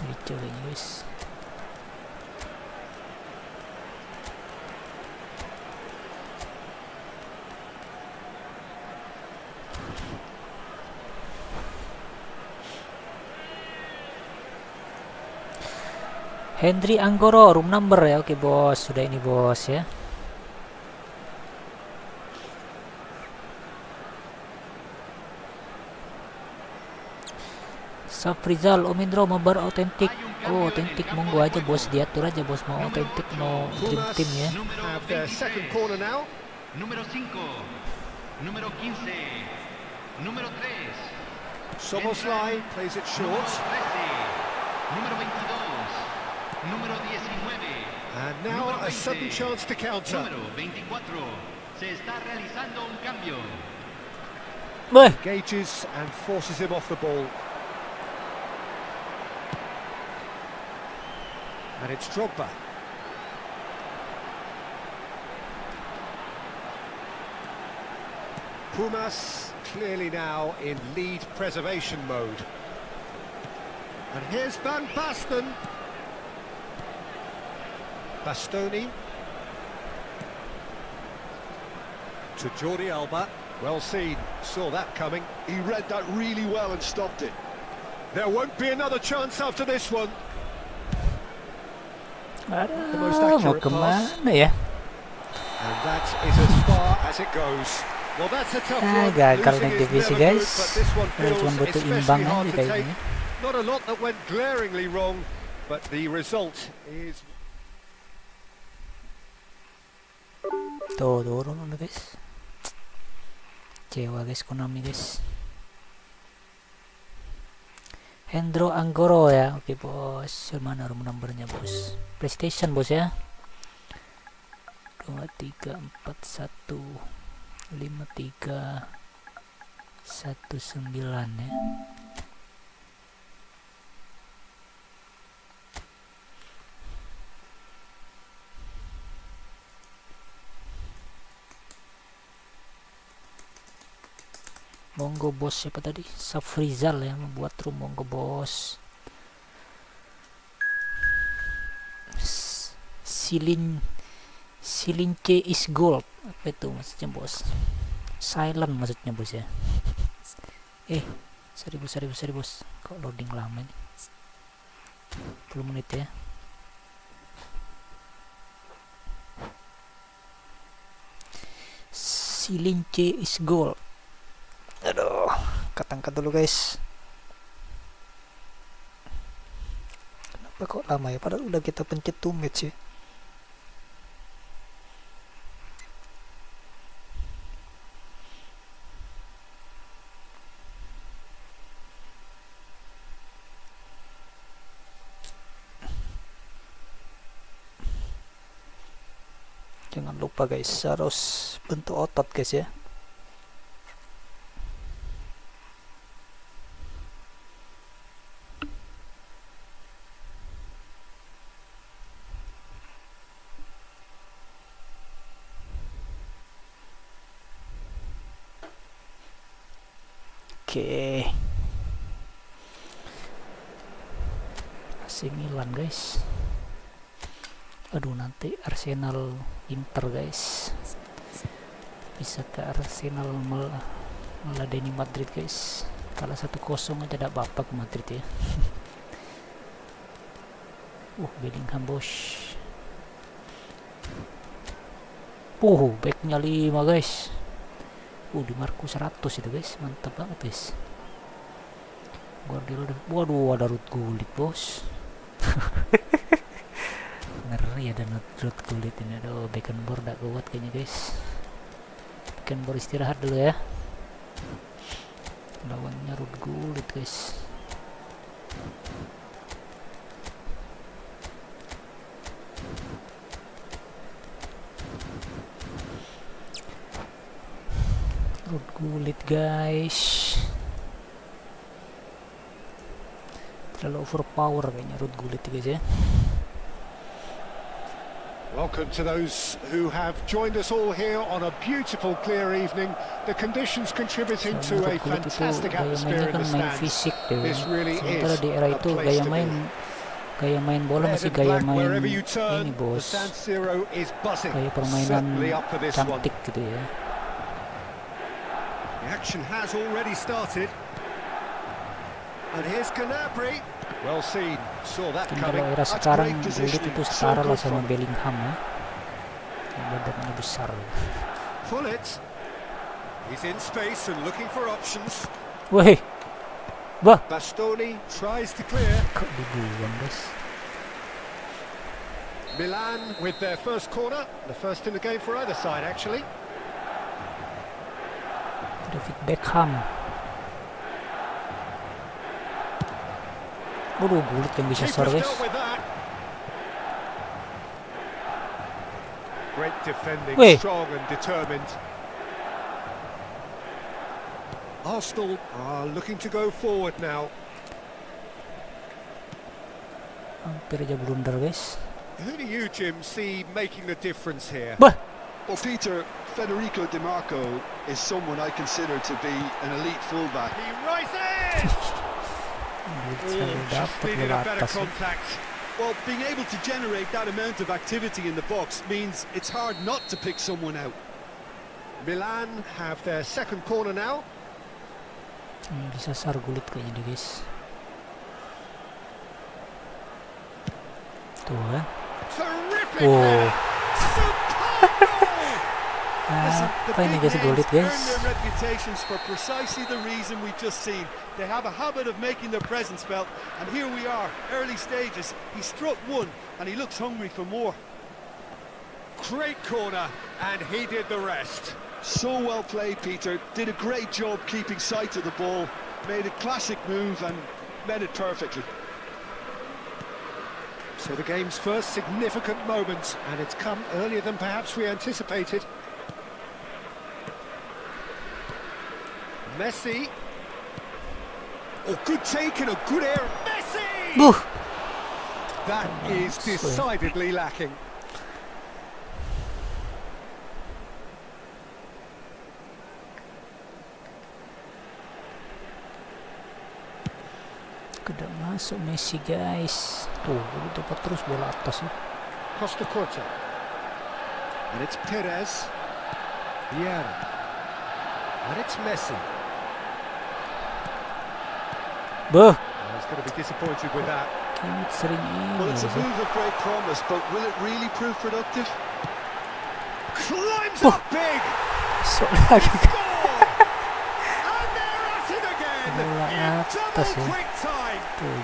Lucu kayaknya guys. Hendry Anggoro, room number ya. Oke bos, sudah ini bos ya. Safrizal, Om Indro mabar autentik. Oh, autentik monggo aja bos, diatur aja bos, mau autentik mau dream team ya. Have their second corner now. Número 5, número 15, número 3, Soboslai plays it short. número 13, número 22, número 19. And now Número a sudden 20. chance to counter. Número 24. Se está realizando un cambio. Weh, Engages and forces him off the ball. And it's Drogba. Pumas clearly now in lead preservation mode. And here's Van Basten. Bastoni. To Jordi Alba. Well seen, saw that coming. He read that really well and stopped it. There won't be another chance after this one. most aduh, mau accurate kemana ya? And that is as far as it goes. Well, that's a tough one. Gagal Losing naik is divisi never guys. good, but this one Padahal cuma feels butuh especially imbang hard aja to take. kayaknya. Not a lot that went glaringly wrong, but the result is... Tuh, turun udah guys. Kecewa guys Konami guys. Hendro Anggoro ya. Oke bos. Mana room numbernya bos? PlayStation bos ya. 2 3 4 1 5 3 1 9 ya. Monggo bos, siapa tadi? Safrizal ya, membuat room. Monggo bos. Silince is gold. Apa itu maksudnya bos? Silent maksudnya bos ya. Sorry bos. Kok loading lama nih? 10 menit ya. Silince is gold. Aduh, angkat dulu guys. Kenapa kok lama ya? Padahal udah kita pencet 2 match ya. Jangan lupa guys, harus bentuk otot guys ya. Oke. AC Milan guys. Aduh, nanti Arsenal Inter guys. Bisa ke Arsenal meladeni Madrid guys. Kalah 1-0 aja tidak apa-apa ke Madrid ya. Bellingham bos. Backnya 5 guys. Di Marco 100 itu guys, mantap banget guys. Guardiola, waduh, ada root gulit bos. Ngeri ada root gulit ini. Aduh, Beckenbauer gak kuat kayaknya guys. Beckenbauer istirahat dulu ya. Lawannya root gulit guys. Root gulit guys. Terlalu overpower kayaknya root gulit guys ya. Welcome to those who have joined us all here on a beautiful clear evening. The conditions contributing to a fantastic atmosphere in the stands. Fisik deh. This really Sementara is di era a itu place to be. gaya main bola masih gaya main Wherever you ini turn, the bos. San Siro is buzzing. Gaya permainan Certainly up for this one. cantik gitu ya. The action has already started. And here's Gnabry. Well seen. Saw that Mungkin coming. kalau era That's sekarang great gulit positioning. itu So setara lah good sama from him. Bellingham ya. Badannya besar. Pullet. He's in space and looking for options. Woi. Wah, Bastoni tries to clear. kok dibuang guys. Milan with their first corner. The first in the game for either side, actually. David Beckham. Waduh, gulit yang bisa Keeper's sor guys. dealt with that. Great defending, Wait. strong and determined. Arsenal are looking to go forward now. Hampir aja blunder, guys. Who do you, Jim, see making the difference here? Bah. Well, Peter, Federico Di Marco is someone I consider to be an elite fullback. He rises! Just needed a better contact. Well, being able to generate that amount of activity in the box means it's hard not to pick someone out. Milan have their second corner now. Disasar gulit kayaknya deh, guys. Tuh kan. Terrific Oh. header. Apa ini guys, gulit guys. Earn their reputations for precisely the reason we've just seen. They have a habit of making their presence felt, and here we are, early stages. He struck one, and he looks hungry for more. Great corner, and he did the rest. So well played, Peter. Did a great job keeping sight of the ball. Made a classic move and met it perfectly. So the game's first significant moment, and it's come earlier than perhaps we anticipated. Messi. Oh, good take and a good air. Messi! Buh. That is decidedly lacking. Tidak masuk Messi, guys. Tuh, dapat terus bola atas ya. Costa Corta. And it's Pires. Vieira. And it's Messi. Buh. He's going to be disappointed with that. Kayaknya sering Well, ini it's a sih. move of great promise, but will it really prove productive? Climbs up big. Masuk lagi. Score! And they're at it again. Bola In atas double ya. quick time. Tuh.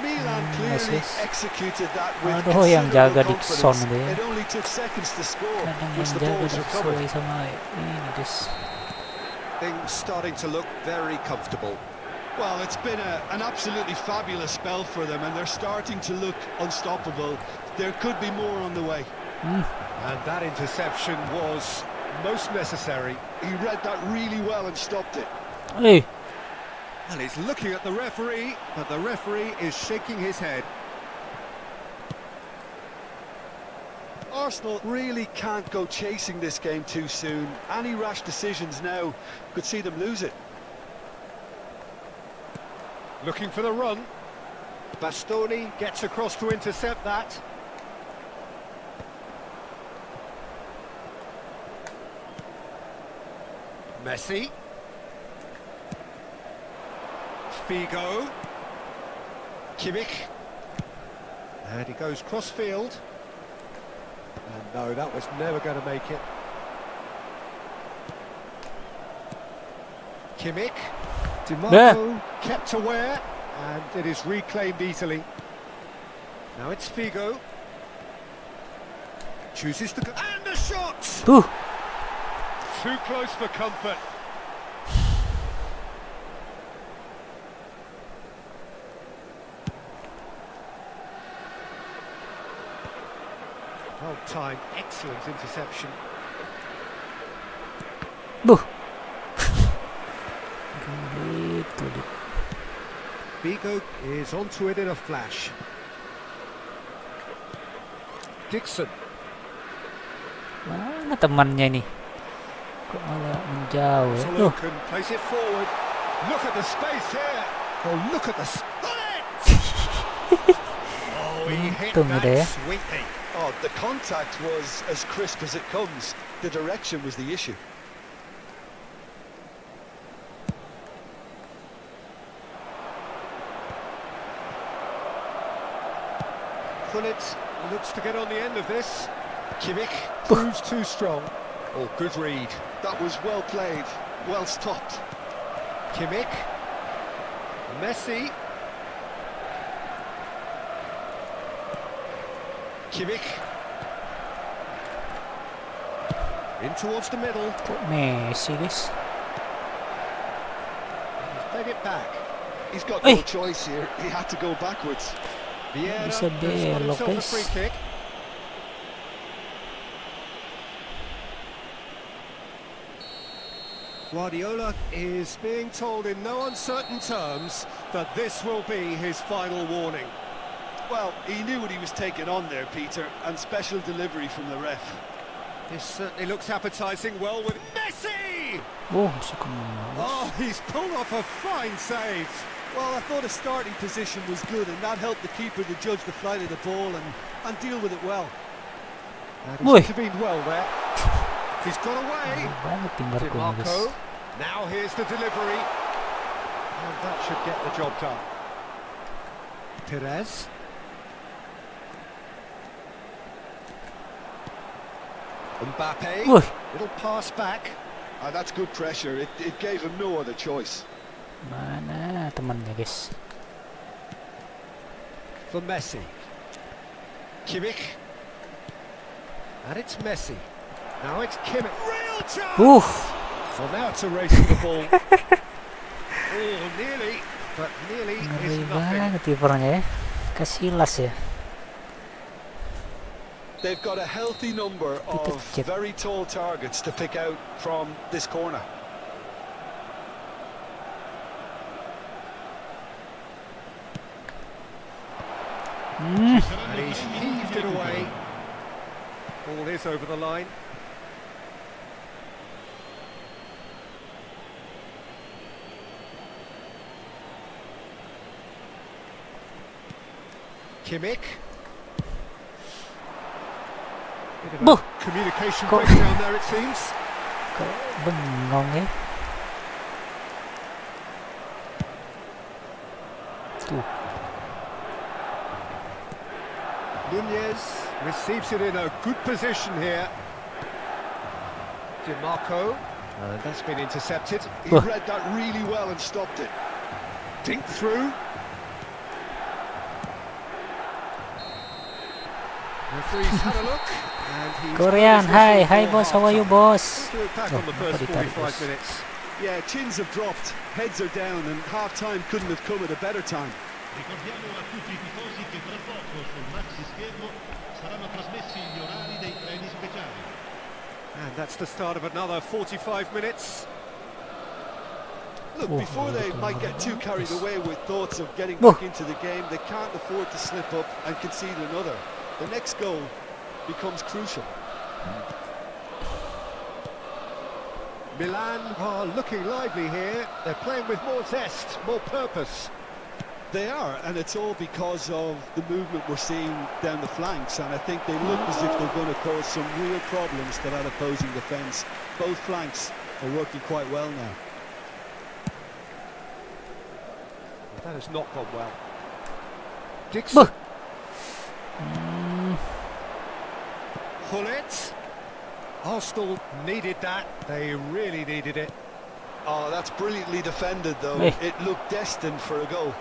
Milan clearly Messi. executed that with Aduh, yang jaga considerable Dixon confidence. itu ya. It only took seconds to score, Kadang which yang the ball jaga was recovered. sesuai sama ini guys. Things starting to look very comfortable. Well, it's been an absolutely fabulous spell for them, and they're starting to look unstoppable. There could be more on the way. And that interception was most necessary. He read that really well and stopped it. Hey. And he's looking at the referee, but the referee is shaking his head. Arsenal really can't go chasing this game too soon. Any rash decisions now could see them lose it. Looking for the run. Bastoni gets across to intercept that. Messi. Figo. Kimmich. And he goes cross-field. And no, that was never going to make it. Kimmich. DiMarco kept aware, and it is reclaimed easily. Now it's Figo. Chooses to go. And a shot! Tuh. Too close for comfort. Well timed, excellent interception. Buh. Gulit. Figo is onto it in a flash. Dixon. Mana temannya nih? Kok malah menjauh ya? Tuh. Can place it forward. Look at the space here. Oh, look at the split! Oh, he hit Untung that udah ya. sweetly. Oh, the contact was as crisp as it comes. The direction was the issue. Gullit looks to get on the end of this. Kimmich proves too strong. Oh, good read. That was well played, well stopped. Kimmich. Messi. Kimmich. In towards the middle. Kok Messi guys? He's played it back. He's got Hey. no choice here. He had to go backwards. Vieira Bisa has got belok, himself a guys. free kick. Guardiola is being told in no uncertain terms that this will be his final warning. Well, he knew what he was taking on there, Peter, and special delivery from the ref. This certainly looks appetising. Well with Messi! Oh, bisa kena. Oh, he's pulled off a fine save. Well, I thought his starting position was good, and that helped the keeper to judge the flight of the ball and deal with it well. And Oi. he's intervened well there. He's got away. Banget tim Marco, guys. DiMarco. Now here's the delivery. And that should get the job done. Pires. Mbappe. Oi. Little pass back. That's good pressure. It gave him no other choice. Mana temannya, guys? For Messi. Kimmich. And it's Messi. Now it's Kimmich. Real chance! Well, now it's a race for the ball. Oh, nearly. But nearly Ngeri is nothing. banget kipernya ya. Casillas ya. They've got a healthy number of Chip. very tall targets to pick out from this corner. And he's heaved it away. Ball is over the line. Kimmich. Bit of Buh. a communication Kok- breakdown there, it seems. Kok bengong ya. Tuh. Nunez receives it in a good position here. DiMarco. That's been intercepted. He Buh. read that really well and stopped it. Dink through. Referee's had a look. And he's Korean, got his hi, whistle hi for boss, how are you half-time. boss? To attack on the Oh, first nobody 45 does. minutes. Yeah, chins have dropped, heads are down, and half-time couldn't have come at a better time. Ricordiamo a tutti i tifosi che tra poco sul maxi schermo saranno trasmessi gli orari dei treni speciali. And that's the start of another 45 minutes. Look, Oh, before they look, might get too carried yes. away with thoughts of getting Oh. back into the game, they can't afford to slip up and concede another. The next goal becomes crucial. Milan are looking lively here. They're playing with more zest, more purpose. They are, and it's all because of the movement we're seeing down the flanks, and I think they look as if they're going to cause some real problems to that opposing defence. Both flanks are working quite well now. That has not gone well. Buh. Dixon. Hullet. Arsenal needed that. They really needed it. Oh, that's brilliantly defended, though. Hey. It looked destined for a goal.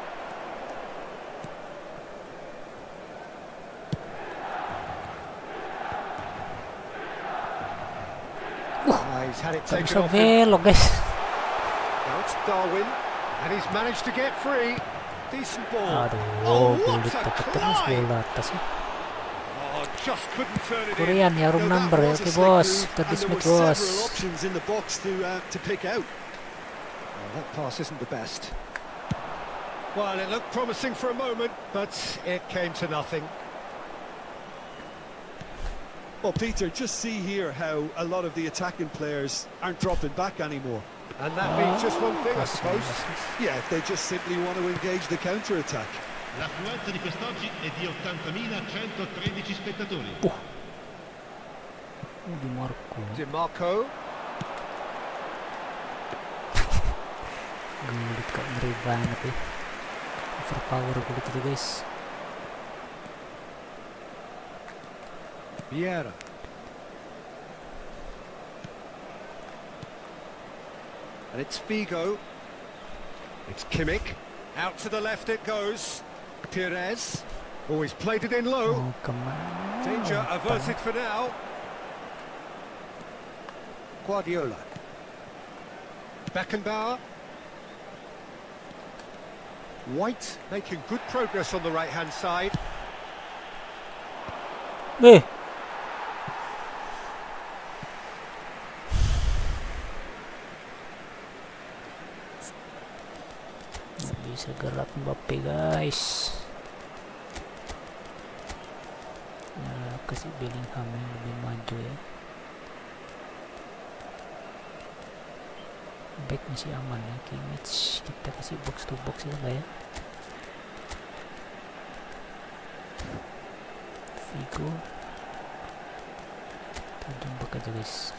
He's had it Tak taken bisa off him. belok guys. Now it's Darwin. And he's managed to get free. Decent ball. Aduh, what kulit a dapat terus climb! bola atas ya. Oh, just couldn't turn it in. Korean ya, room No, that number ya. was a Oke slick bos, move, tadi and there Smith were several bos. options in the box to pick out. Oh, that pass isn't the best. Well, it looked promising for a moment, but it came to nothing. Well, Peter, just see here how a lot of the attacking players aren't dropping back anymore. And that means just one thing, I Passing, suppose. passing. Yeah, they just simply want to engage the counter-attack. L'affluenza di quest'oggi è di 80.113 spettatori. Di Marco. DiMarco. Gulit kok ngeri banget ya. Overpower gulit itu guys. Vieira. And it's Figo. It's Kimmich. Out to the left it goes. Pires. Oh, he's played it in low. Mau kemana? Danger Umpan. averted for now. Guardiola. Beckenbauer. White making good progress on the right-hand side. Eh, Mbappe guys. Nah, kasih Bellingham yang lebih maju ya. Back masih aman ya. Kimmich kita kasih box to box ya ya. Figo. Kita jumpa aja guys.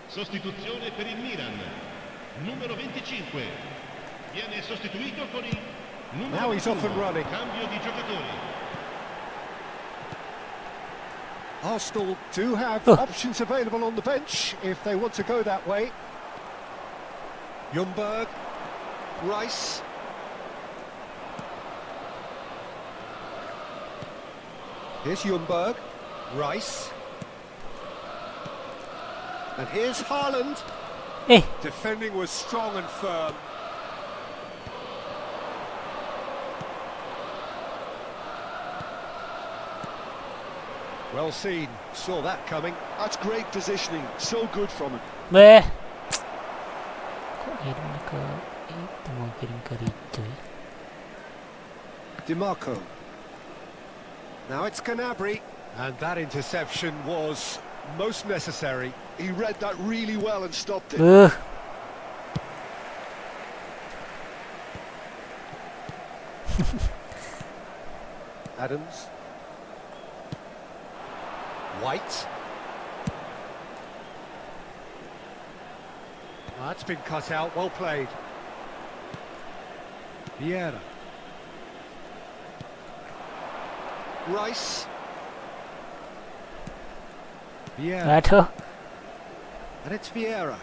Sostituzione per il Milan. Numero 25. Viene sostituito con il Now numero he's off and 21. running. Cambio di giocatori. Arsenal do have options available on the bench if they want to go that way. Ljungberg, Rice. Here's Ljungberg, Rice. And here's Haaland. Defending was strong and firm. Well seen, saw that coming. That's great positioning, so good from him. Kok kirim ke itu, mau kirim ke Rico ya. DiMarco. Now it's Gnabry. And that interception was most necessary. He read that really well and stopped it. Adams. White. That's been cut out, well played. Vieira. Rice. Vieira. Aduh. And it's Vieira.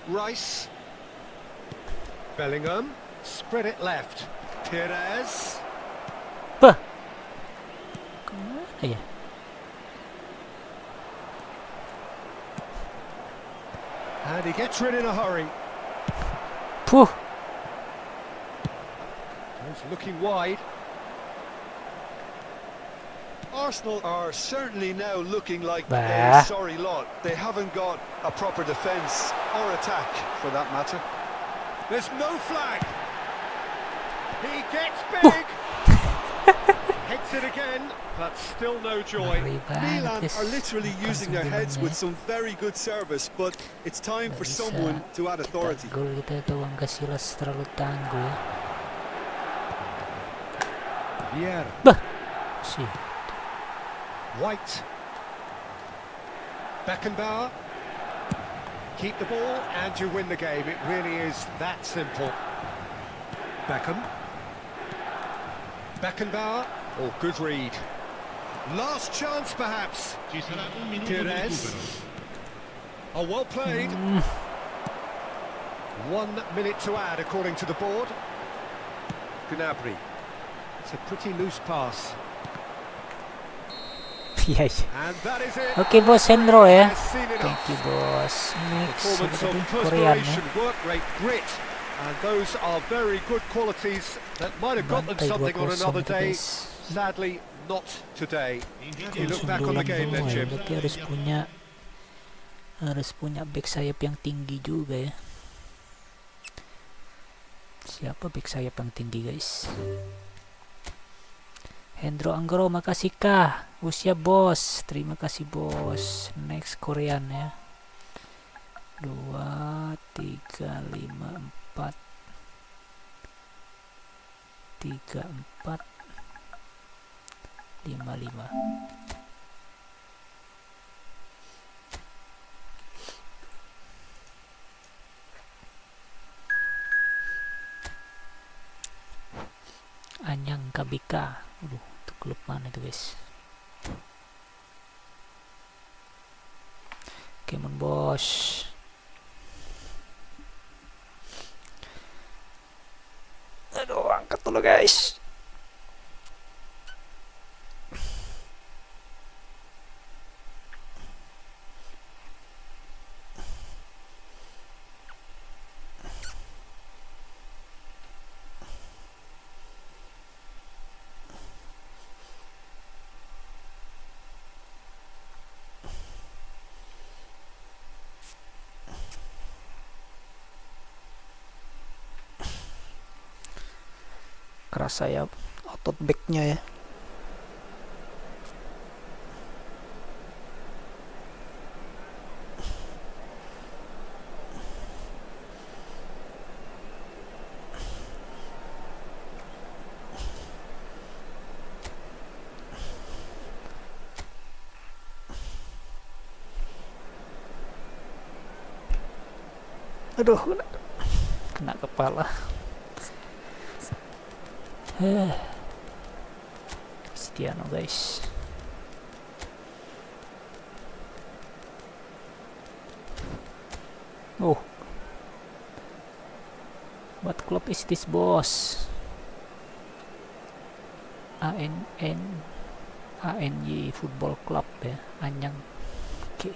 Rice. Bellingham. Spread it left. Pires. Kemana ya? And he gets rid in a hurry. Puh. He's looking wide. Arsenal are certainly now looking like Bah. a sorry lot. They haven't got a proper defence or attack, for that matter. There's no flag. He gets big. Hits it again, but still no joy. Milan are literally using their heads with some very good service, but it's time for someone to add authority. Gol kita gawang Casillas terlalu tangguh ya. Vieira. Sih. White. Beckenbauer. Keep the ball and you win the game. It really is that simple. Beckham. Beckenbauer. Oh, good read. Last chance, perhaps. Ci sarà un minuto di Pires. recupero. Oh, well played. 1 minute to add, according to the board. Gnabry. It's a pretty loose pass. Iya. And that is it. Oke bos, Hendro ya. Has seen it Thank off. you bos. Next, Performance of Korean ya. perspiration, work rate, grit. And those are very good qualities that might have got them Bantai something on 2-0 another itu, day. guys. Sadly, not today. You look Langsung back on the duelan game then, semua ya. Jim. Berarti harus punya back sayap yang tinggi juga ya. Siapa back sayap yang tinggi guys? Hendro Anggoro, makasih kah? Usia bos, terima kasih bos. Next Korean ya. 2, 3, 5, 4 3, 4 5, 5. Anyang KBK. Aduh, itu klub mana itu guys? Kemon bos. Aduh, angkat dulu guys. kerasa ya otot backnya ya. Aduh, kena kepala. Cristiano guys. Oh, what club is this, boss? ANY Football Club ya, Anyang. Oke.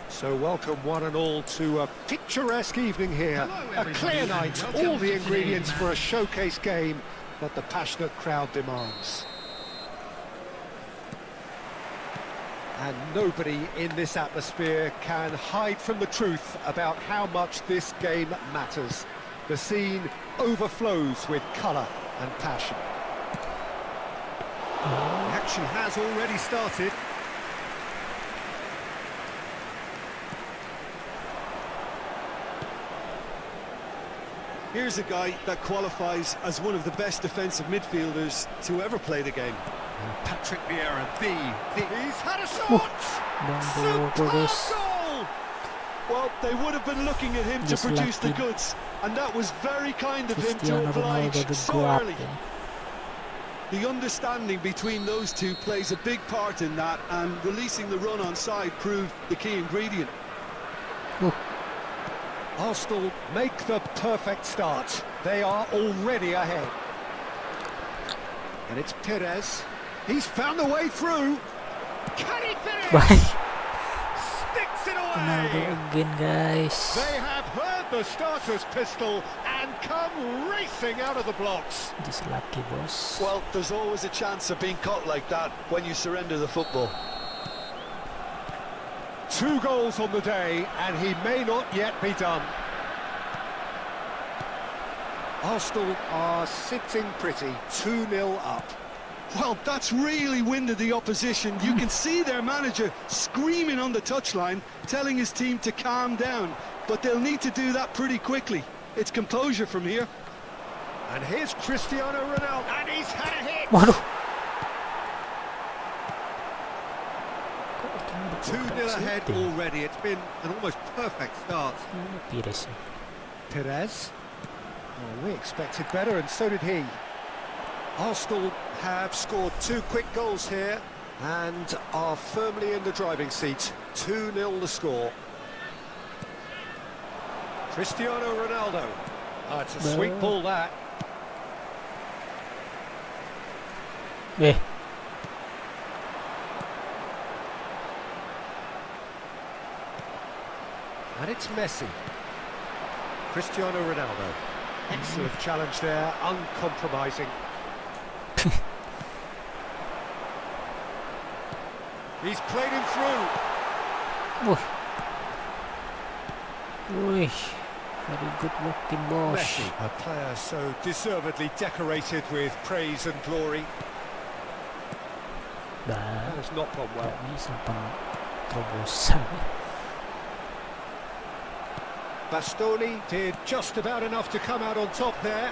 So welcome one and all to a picturesque evening here. A clear night, all the ingredients for a showcase game that the passionate crowd demands. And nobody in this atmosphere can hide from the truth about how much this game matters. The scene overflows with colour and passion. The action has already started. Here's a guy that qualifies as one of the best defensive midfielders to ever play the game. Patrick Vieira, he's had a shot! Superb goal! Well, they would have been looking at him to Just produce the lucky. goods, and that was very kind of him to Cristiano oblige Ronaldo so go up early. ya. The understanding between those two plays a big part in that, and releasing the run on side proved the key ingredient. Arsenal make the perfect start. They are already ahead. And it's Pires. He's found the way through. Can he finish? Right. Sticks it Ronaldo away. again, guys. They have heard the starter's pistol and come racing out of the blocks. Just lucky, boss. Well, there's always a chance of being caught like that when you surrender the football. 2 goals on the day, and he may not yet be done. Arsenal are sitting pretty, 2-0 up. Well, that's really winded the opposition. You can see their manager screaming on the touchline, telling his team to calm down. But they'll need to do that pretty quickly. It's composure from here. And here's Cristiano Ronaldo, and he's had a hit. Waduh. 2-0 ahead already. It's been an almost perfect start. Pires. Pires. Oh, we expected better, and so did he. Arsenal have scored 2 quick goals here and are firmly in the driving seat. 2-0 the score. Cristiano Ronaldo. Oh, it's a sweet ball, that. Eh, And it's Messi. Cristiano Ronaldo. Excellent challenge there, uncompromising. He's played him through. Ui, very good looking, boss. Messi, a player so deservedly decorated with praise and glory. Dah, That has not gone well. ini sampai terobosan. Bastoni did just about enough to come out on top there.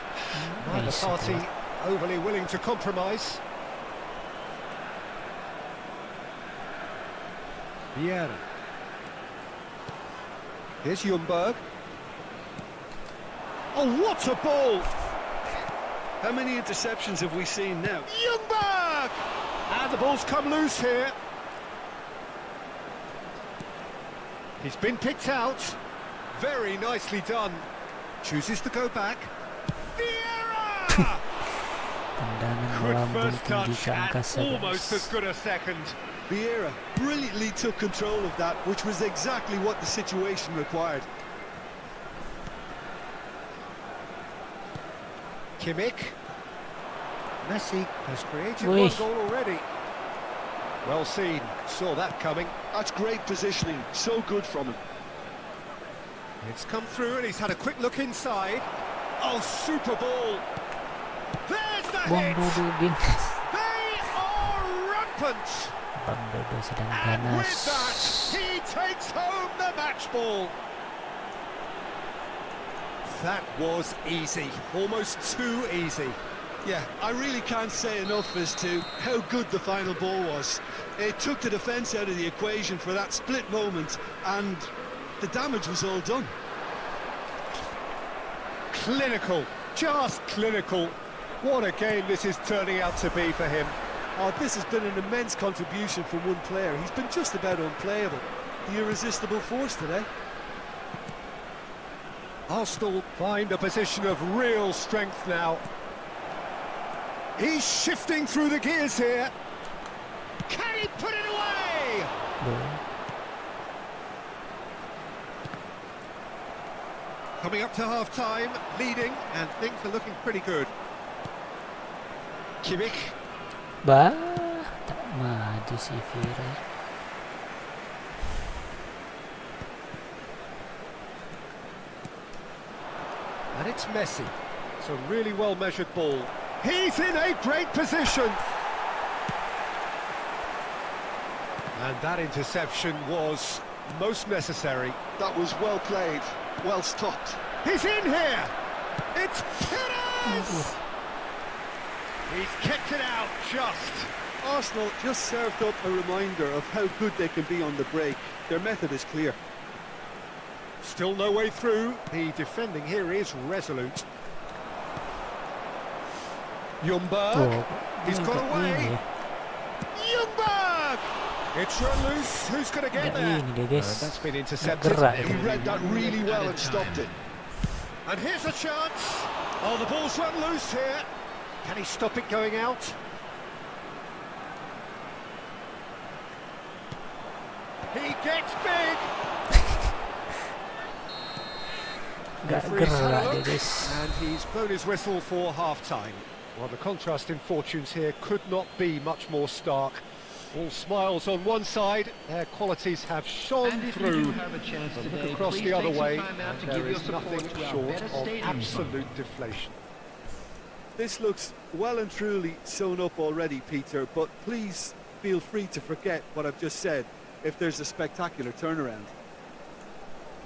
Neither Nice. party overly willing to compromise. Vieira. Here's Ljungberg. Oh, what a ball! How many interceptions have we seen now? Ljungberg! And the ball's come loose here. He's been picked out. Very nicely done. Chooses to go back. Vieira! Tendangan Good melambung first tinggi touch ke and angkasa, almost as guys. good a second. Vieira brilliantly took control of that, which was exactly what the situation required. Kimmich. Messi has created Ui. one goal already. Well seen, saw that coming. That's great positioning, so good from him. It's come through and he's had a quick look inside. Oh, super ball. There's the Buang hit. dudugin. They are rampant. Bang Dodo sedang And ganas. with that, he takes home the match ball. That was easy, almost too easy. Yeah, I really can't say enough as to how good the final ball was. It took the defence out of the equation for that split moment, and the damage was all done. Clinical, just clinical. What a game this is turning out to be for him. Oh, this has been an immense contribution from one player. He's been just about unplayable. The irresistible force today. Arsenal find a position of real strength now. He's shifting through the gears here. Can he put it away? Boom. Coming up to half-time, leading, and things are looking pretty good. Kimmich. Bah, tak maju si Vira. And it's Messi. It's a really well-measured ball. He's in a great position. And that interception was most necessary. That was well played, well stopped. He's in here. It's Pires. He's kicked it out just. Arsenal just served up a reminder of how good they can be on the break. Their method is clear. Still no way through. The defending here is resolute. Ljungberg. Oh, He's ini got tak away. ini. Ljungberg. It's run loose. Who's going to get Tak there? ini dia guys. That's been Tak intercepted. gerak He dia. read that really well and stopped it. And here's a chance. Oh, the ball's run loose here. Can he stop it going out? He gets big. Gak Referee's had a gerak dia look, guys. and he's blown his whistle for half-time. Well, the contrast in fortunes here could not be much more stark. All smiles on one side, their qualities have shone And if you through. do have a chance But today, look across please the other take some way, time out and to there give your is support nothing to our short better of stadium. absolute deflation. This looks well and truly sewn up already, Peter, but please feel free to forget what I've just said if there's a spectacular turnaround.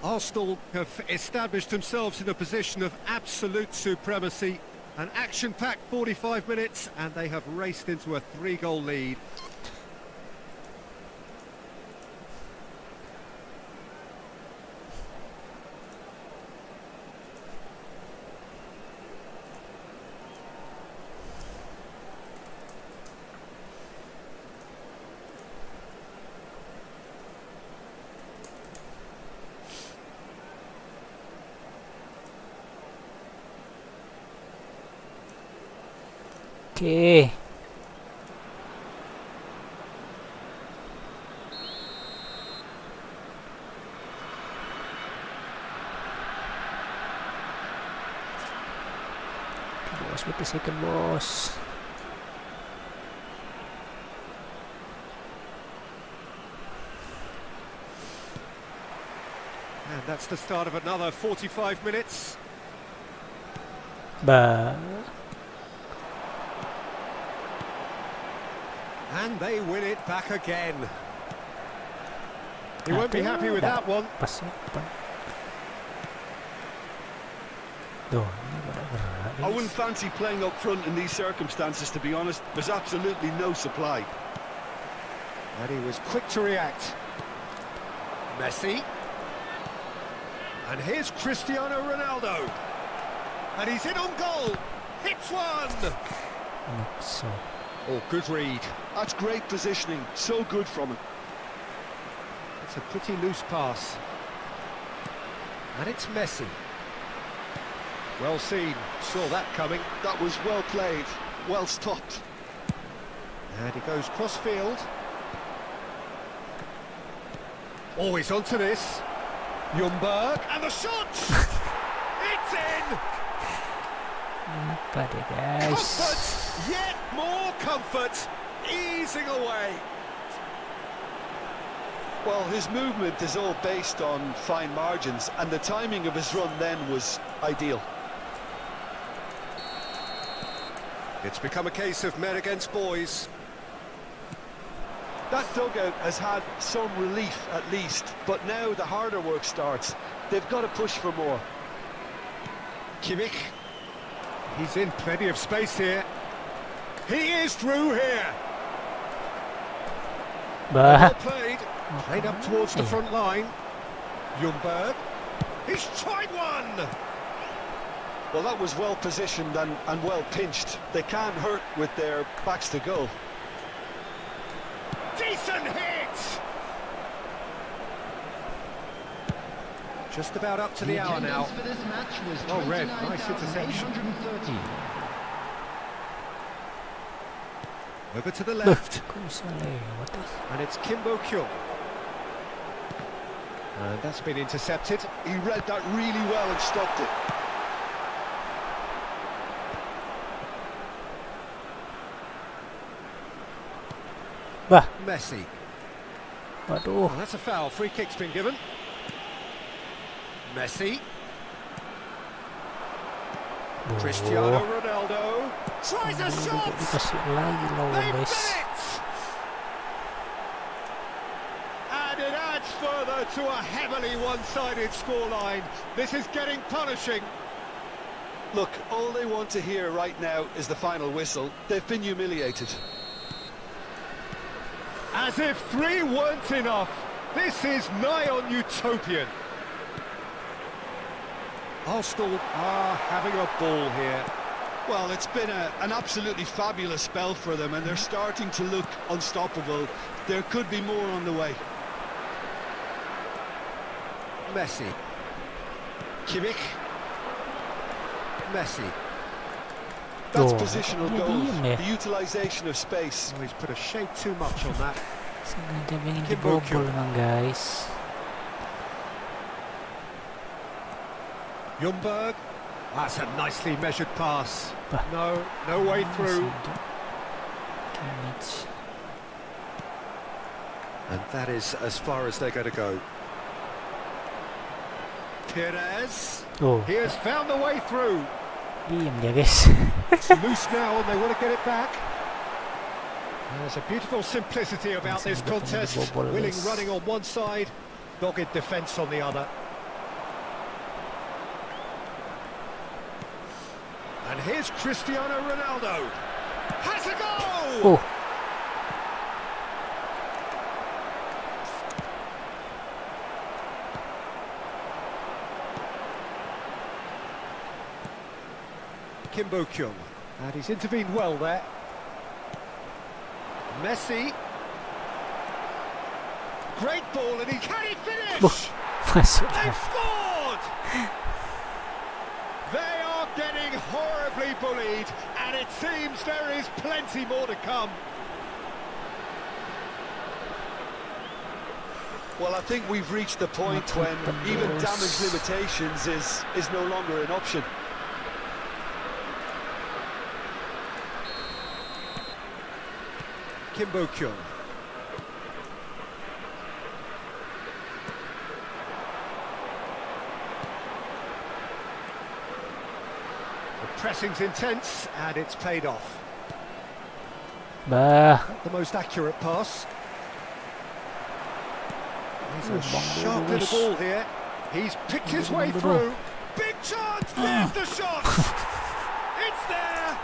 Arsenal have established themselves in a position of absolute supremacy. An action-packed 45 minutes, and they have raced into a 3-goal lead. Okay. Bos, betul second bos. And that's the start of another 45 minutes. Bah. And they win it back again. He won't be happy with that one. Pas depan. Tuh, ini pada gerak. I wouldn't fancy playing up front in these circumstances, to be honest. There's absolutely no supply. And he was quick to react. Messi. And here's Cristiano Ronaldo. And he's in on goal. Hits one. So, Oh, good read. That's great positioning, so good from him. It's a pretty loose pass. And it's Messi. Well seen. Saw that coming. That was well played, well stopped. And he goes cross-field. Oh, he's onto this. Ljungberg. And the shot! It's in! apa deh guys? Comfort! Yet more comfort, easing away. Well, his movement is all based on fine margins, and the timing of his run then was ideal. It's become a case of men against boys. That dugout has had some relief at least, but now the harder work starts. They've got to push for more. Kimmich. He's in plenty of space here. He is through here. Well Bah. played. Played up towards the front line. Ljungberg. He's tried one. Well, that was well positioned and well pinched. They can't hurt with their backs to goal. Decent hit. Just about up to the hour now. For this match was Oh, Red, nice interception. 29,830. Over to the left. What is? And it's Kimbo Kyung. And that's been intercepted. He read that really well and stopped it. Bah. Messi. Waduh. Oh, that's a foul. Free kick's been given. Messi. Cristiano Ronaldo. Tries a shot. Dikasih lagi lawan They've guys. done it! And it adds further to a heavily one-sided scoreline. This is getting punishing. Look, all they want to hear right now is the final whistle. They've been humiliated. As if 3 weren't enough. This is nigh on utopian. Arsenal are having a ball here. Well, it's been an absolutely fabulous spell for them, and they're starting to look unstoppable. There could be more on the way. Messi. Kimmich. Messi. That's Oh, positional dia goals, diem ya. the utilisation of space. Oh, he's put a shade too much on that. Sengaja pengen Kimbo dibobol Kyung. memang guys. Ljungberg. That's a nicely measured pass. Bah. No way through. Kimmich. And that is as far as they're going to go. Pires. Oh, He has found the way through. diam dia guys. It's loose now and they want to get it back. There's a beautiful simplicity about this contest. Willing running on one side, dogged defence on the other. And here's Cristiano Ronaldo. Has a goal! Oh, Kimbo Kyung. And he's intervened well there. Messi. Great ball, and can he finish? masuk They've dah. scored! They are getting horribly bullied, and it seems there is plenty more to come. Well, I think we've reached the point when even damage limitations is no longer an option. Kimbo Kyung. The pressing's intense, and it's paid off. Bah. The most accurate pass. He's a Bang sharp dulu, little guys. ball here. He's picked his way Bang dulu. through. Big chance! There's the shot! It's there!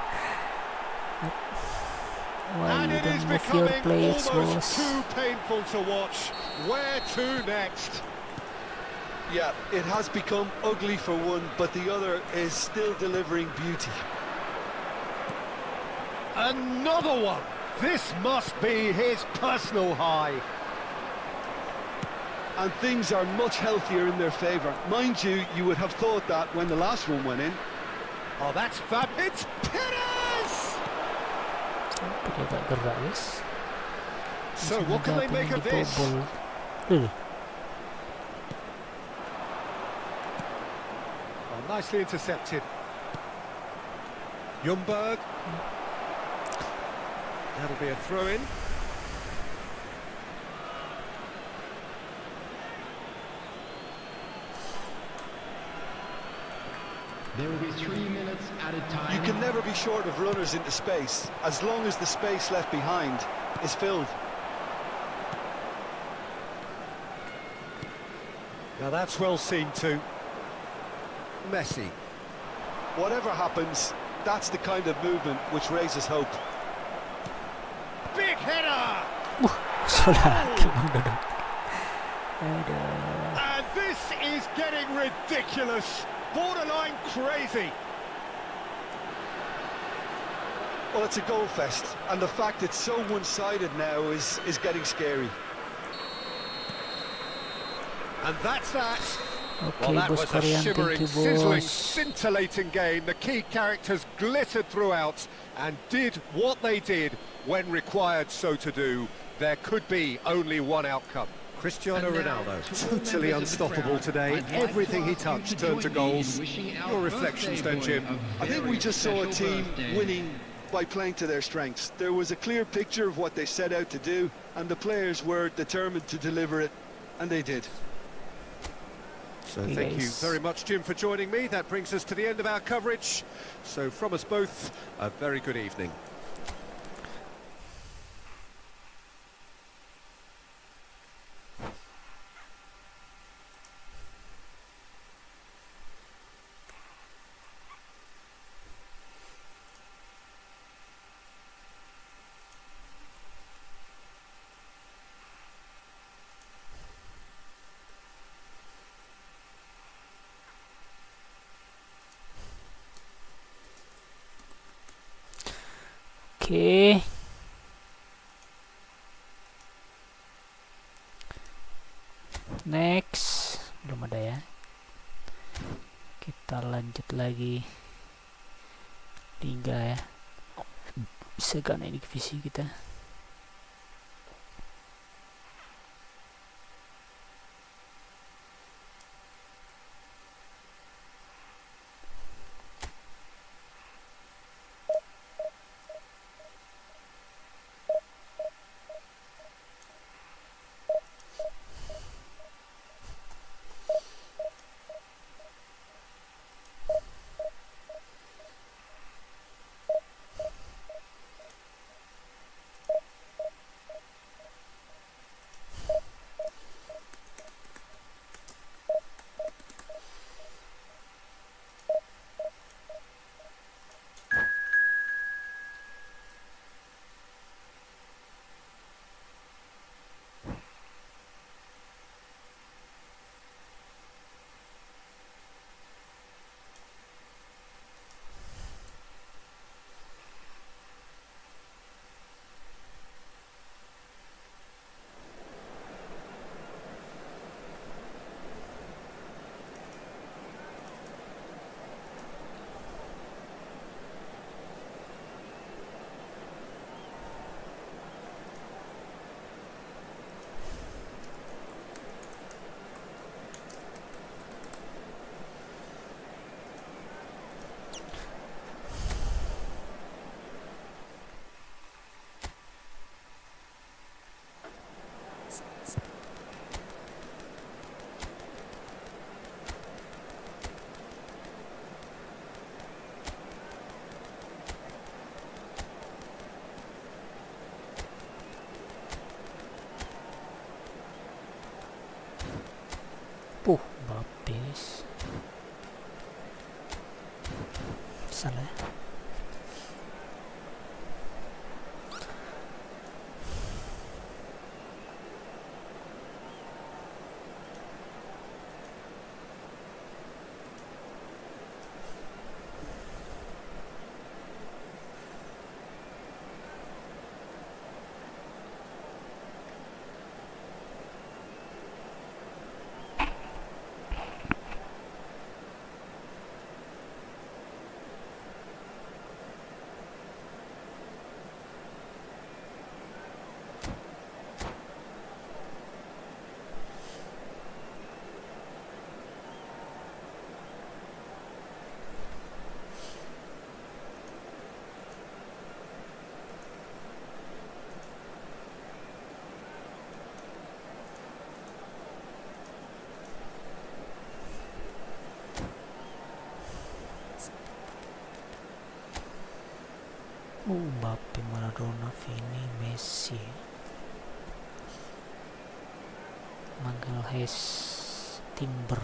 Why And you it is don't move your becoming players, almost boss? too painful to watch. Where to next? Yeah, it has become ugly for one, but the other is still delivering beauty. Another one! This must be his personal high. And things are much healthier in their favour. Mind you, you would have thought that when the last one went in. Oh, that's fab. It's Pires! Apa dia tak gerak guys? So, what can they make of this? Dibobol. Oh, nicely intercepted. Ljungberg. That'll be a throw-in. There will be 3 minutes added time. You can never be short of runners into space, as long as the space left behind is filled. Now that's well seen too. Messi. Whatever happens, that's the kind of movement which raises hope. Big header! So laki bang Dodo. Aduh. And this is getting ridiculous. Borderline crazy. Well, it's a goal fest, and the fact it's so one-sided now is getting scary. And that's that. Well, Okay, that bos was a Korean, shimmering, thank you sizzling, bos. scintillating game. The key characters glittered throughout and did what they did when required so to do. There could be only one outcome. Cristiano Ronaldo, totally unstoppable today. Everything he touched turned to goals. Your reflections then, Jim? I think we just saw a team winning by playing to their strengths. There was a clear picture of what they set out to do, and the players were determined to deliver it, and they did. So thank you very much, Jim, for joining me. That brings us to the end of our coverage. So from us both, a very good evening. Oke. Next, belum ada ya. Kita lanjut lagi. Liga ya. Bisa gak naik divisi kita? Mbappe, Maradona, Vini, Messi, Magalhaes, Timber.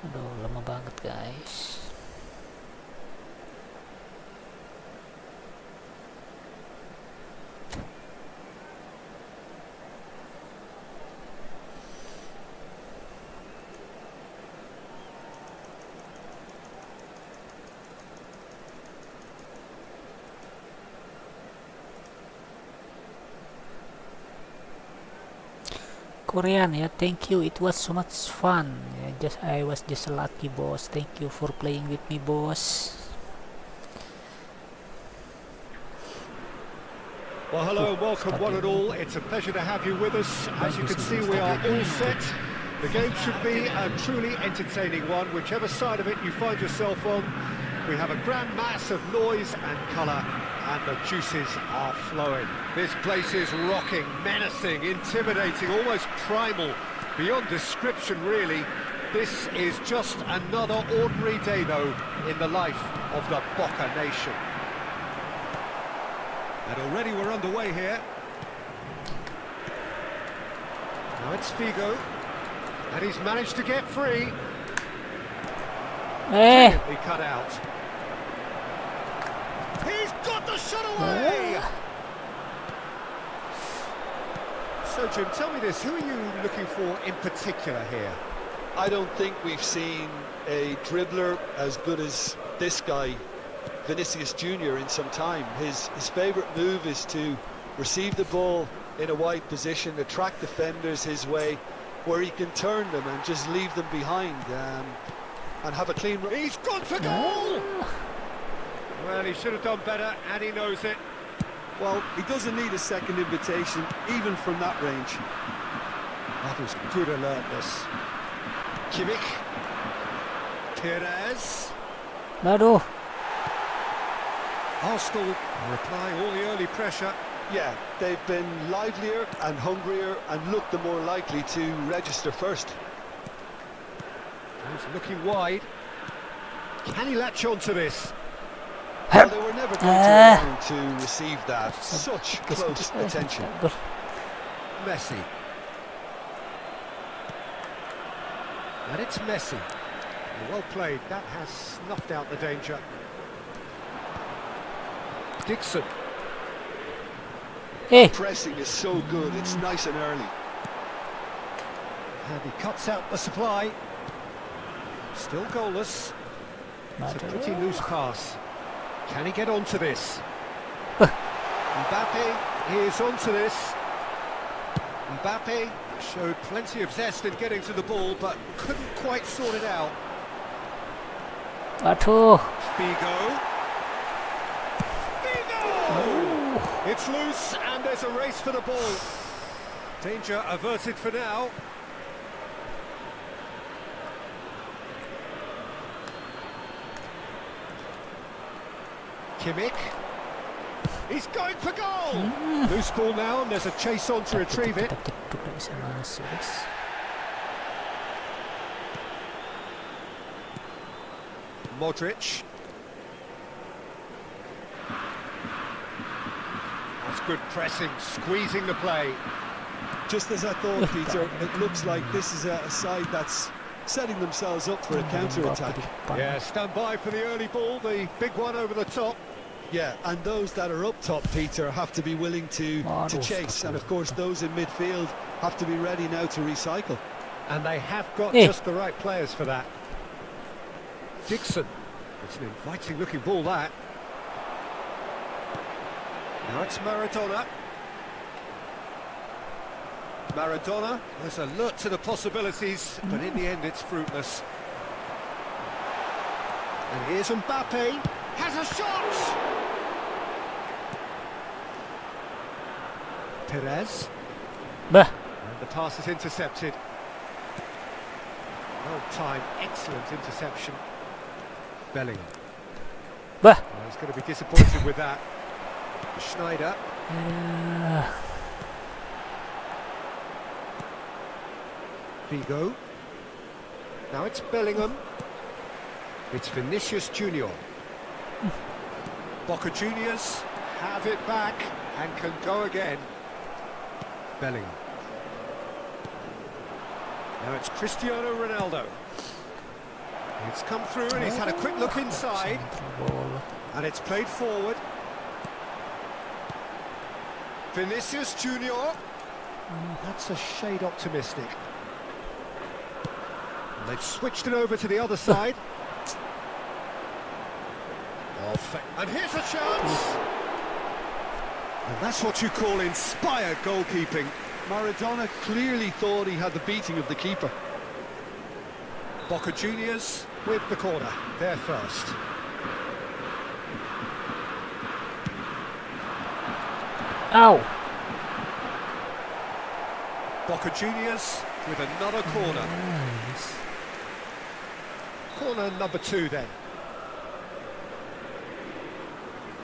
Aduh, lama banget guys. Korean, yeah, thank you, it was so much fun. Yeah, I was just lucky, boss. Thank you for playing with me, boss. Well, hello and welcome one and all. It's a pleasure to have you with us. As you can see, we are all set. The game should be a truly entertaining one, whichever side of it you find yourself on. We have a grand mass of noise and colour, and the juices are flowing. This place is rocking, menacing, intimidating, almost primal, beyond description really. This is just another ordinary day though in the life of the Boca Nation. And already we're underway here. Now it's Figo, and he's managed to get free. Brilliantly cut out. He's got the shot away! So Jim, tell me this, who are you looking for in particular here? I don't think we've seen a dribbler as good as this guy, Vinicius Jr., in some time. His favourite move is to receive the ball in a wide position, attract defenders his way, where he can turn them and just leave them behind and have a clean... He's gone for goal! Well, he should have done better, and he knows it. Well, he doesn't need a second invitation, even from that range. That was good alertness. Kimmich. Pires. Aduh. Arsenal replying all the early pressure. Yeah, they've been livelier and hungrier and looked the more likely to register first. He's looking wide. Can he latch on to this? Well, they were never going to allow him to receive that. Such close attention. Messi. And it's Messi. Well played. That has snuffed out the danger. Dixon. Hey. Pressing is so good. It's nice and early. And he cuts out the supply. Still goalless. It's a pretty loose pass. Can he get onto this? Mbappe is onto this. Mbappe showed plenty of zest in getting to the ball, but couldn't quite sort it out. Aduh. Figo. Figo! It's loose, and there's a race for the ball. Danger averted for now. Kimmich. He's going for goal! Loose ball now, and there's a chase on to retrieve it. Modric. That's good pressing, squeezing the play. Just as I thought, Peter, it looks like this is a side that's setting themselves up for a counter-attack. Yeah, stand by for the early ball, the big one over the top. Yeah, and those that are up top, Peter, have to be willing to chase. And of course, those in midfield have to be ready now to recycle. And they have got just the right players for that. Dixon. It's an inviting looking ball, that. Now it's Maradona. Maradona was alert to the possibilities, but in the end it's fruitless. And here's Mbappe. Has a shot! Pires. Bah. And the pass is intercepted. Well timed, excellent interception. Bellingham. Bah. Well, he's going to be disappointed with that. Schneider. Figo. Now it's Bellingham. It's Vinicius Junior. Boca Juniors have it back and can go again. Bellingham. Now it's Cristiano Ronaldo. It's come through and he's had a quick look inside. And it's played forward. Vinicius Junior. That's a shade optimistic. And they've switched it over to the other side. And here's a chance. And that's what you call inspired goalkeeping. Maradona clearly thought he had the beating of the keeper. Boca Juniors with the corner. They're first. Ow! Boca Juniors with another corner. Nice. Corner number 2 then.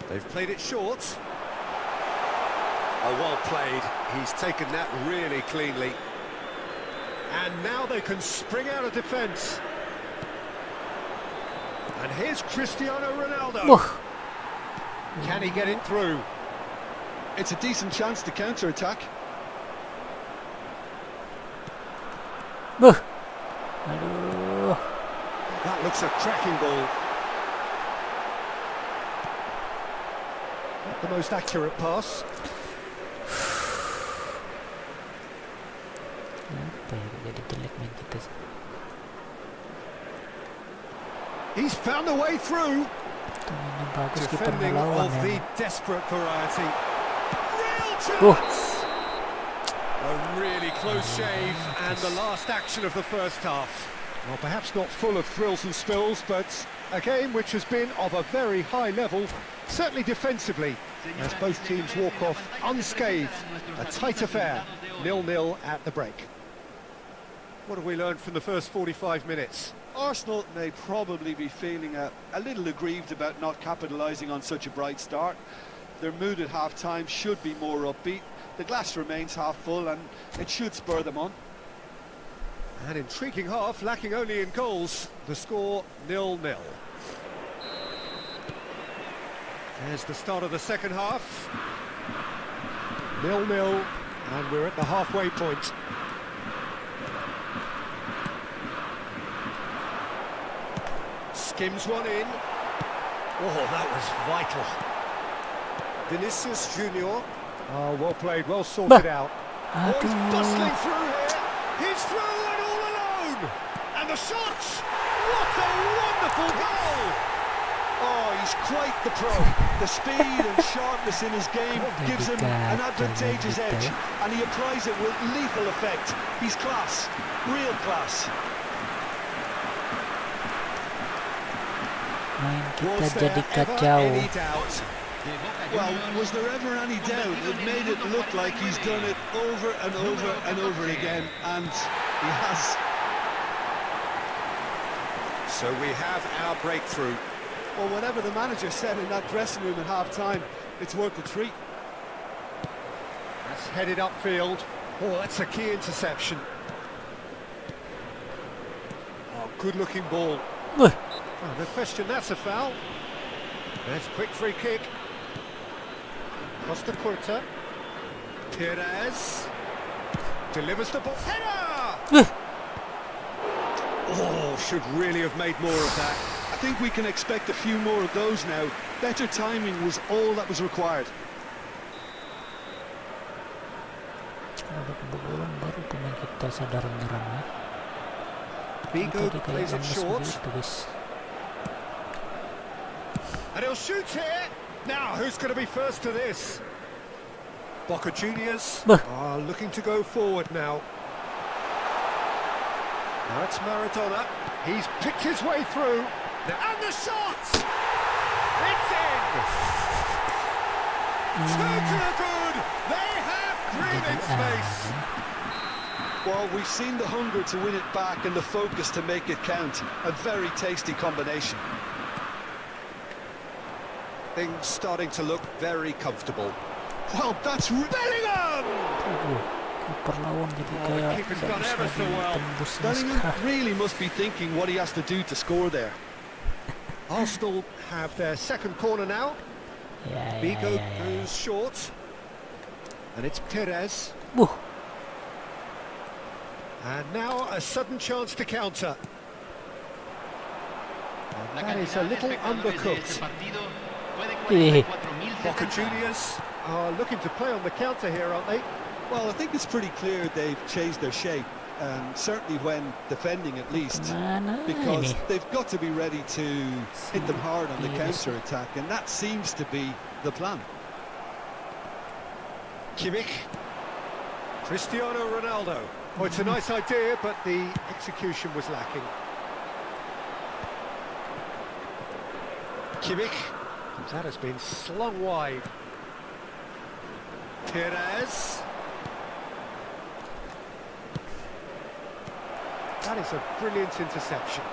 They've played it short. Oh, well played. He's taken that really cleanly. And now they can spring out of defence. And here's Cristiano Ronaldo. Can he get it through? It's a decent chance to counter-attack. Aduh. That looks a cracking ball. Not the most accurate pass. Apa ya, kok jadi jelek main kita sih. He's found a way through. Mainnya bagus kita Defending melawan of ya. the desperate variety. Real chance! A really close shave and the last action of the first half. Well, perhaps not full of thrills and spills, but a game which has been of a very high level, certainly defensively, as both teams walk off unscathed. A tight affair, 0-0 at the break. What have we learned from the first 45 minutes? Arsenal may probably be feeling a little aggrieved about not capitalising on such a bright start. Their mood at half-time should be more upbeat. The glass remains half full and it should spur them on. An intriguing half, lacking only in goals. The score 0-0. There's the start of the second half. 0-0, and we're at the halfway point. Skims one in. Oh, that was vital. Vinicius Junior. Oh, well played, well sorted out. Oh, he's bustling through here. He's through and all alone. And the shot. What a wonderful goal. Oh, he's quite the pro. The speed and sharpness in his game gives him an advantageous edge, and he applies it with lethal effect. He's class, real class. Main kita Was jadi there ever kacau. any doubt? Well, was there ever any doubt? It made it look like he's done it over and over and over again, and he has. So we have our breakthrough. Well, whatever the manager said in that dressing room at half-time, it's worth the treat. That's headed upfield. Oh, that's a key interception. Oh, good-looking ball. Oh, no question, that's a foul. There's a quick free kick. Costa Curta. Pires. Delivers the ball. Header! Oh, should really have made more of that. I think we can expect a few more of those now. Better timing was all that was required. Ada kebobolan baru pemain kita sadar menyerang ya. Bingo Tadi plays kayak it lemes short. begitu guys. And he'll shoot here. Now, who's going to be first to this? Boca Juniors are looking to go forward now. Now it's Maradona. He's picked his way through. And the shot! It's in! Two to the good. They have breathing space. Well, we've seen the hunger to win it back and the focus to make it count. A very tasty combination. Things starting to look very comfortable. Well, that's Bellingham! Kiper lawan jadi Oh, the kayak keeper's nggak done bisa ever so well. ditembus Bellingham naskah. really must be thinking what he has to do to score there. Arsenal have their second corner now. Ya, ya, Vigo ya, ya. goes short. And it's Pires. And now a sudden chance to counter. And that is a little undercooked. Boca Juniors are looking to play on the counter here, aren't they? Well, I think it's pretty clear they've changed their shape, certainly when defending at least, Mana because ini? they've got to be ready to hit them hard on the counter-attack, and that seems to be the plan. Kimmich. Cristiano Ronaldo. Oh, it's a nice idea, but the execution was lacking. Kimmich. That has been slung wide. Pires. That is a brilliant interception.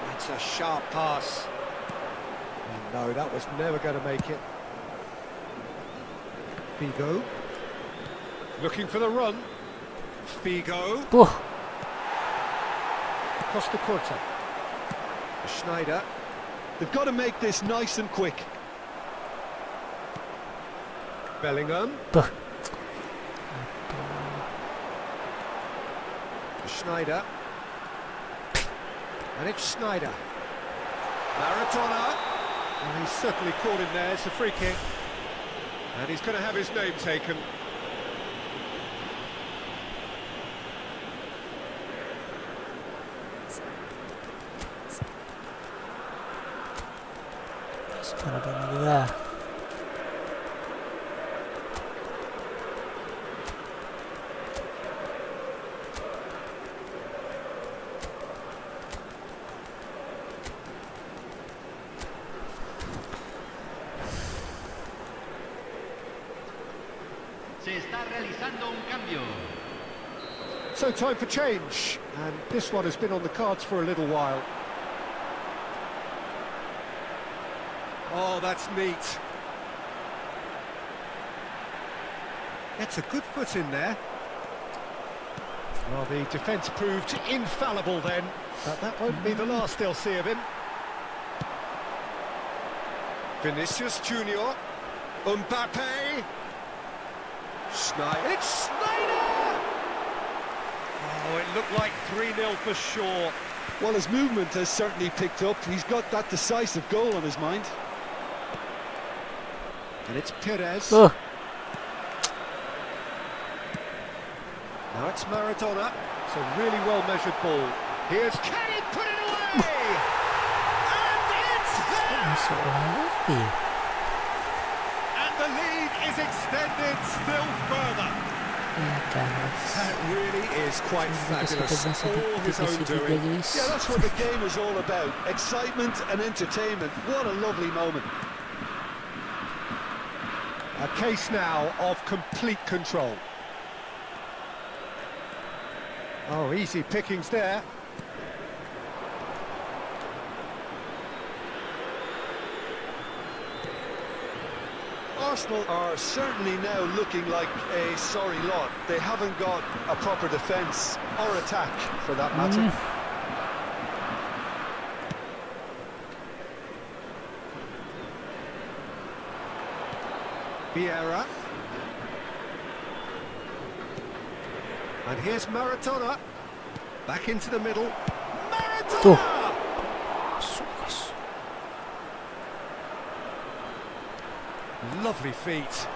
That's a sharp pass. Oh, no, that was never going to make it. Figo. Looking for the run. Figo. Costa Corta. Schneider. They've got to make this nice and quick. Bellingham. Schneider. And it's Schneider. Maradona. And he's certainly caught in there. It's a free kick. And he's going to have his name taken. Maradona juga. Se está realizando un cambio. So time for change. And this one has been on the cards for a little while. Oh, that's neat. Gets a good foot in there. Well, the defence proved infallible then, but that won't be the last they'll see of him. Vinicius Junior. Mbappe. Schneider. It's Schneider! Oh, it looked like 3-0 for sure. Well, his movement has certainly picked up. He's got that decisive goal on his mind. And it's Pires. Now it's Maradona. It's a really well-measured ball. Here's, can he put it away? And it's there! And the lead is extended still further. That really is quite fabulous. All his own doing. Yeah, that's what the game is all about. Excitement and entertainment. What a lovely moment. A case now of complete control. Oh, easy pickings there. Arsenal are certainly now looking like a sorry lot. They haven't got a proper defence or attack for that matter. Vieira. And here's Maradona. Back into the middle. Maradona! Lovely feet.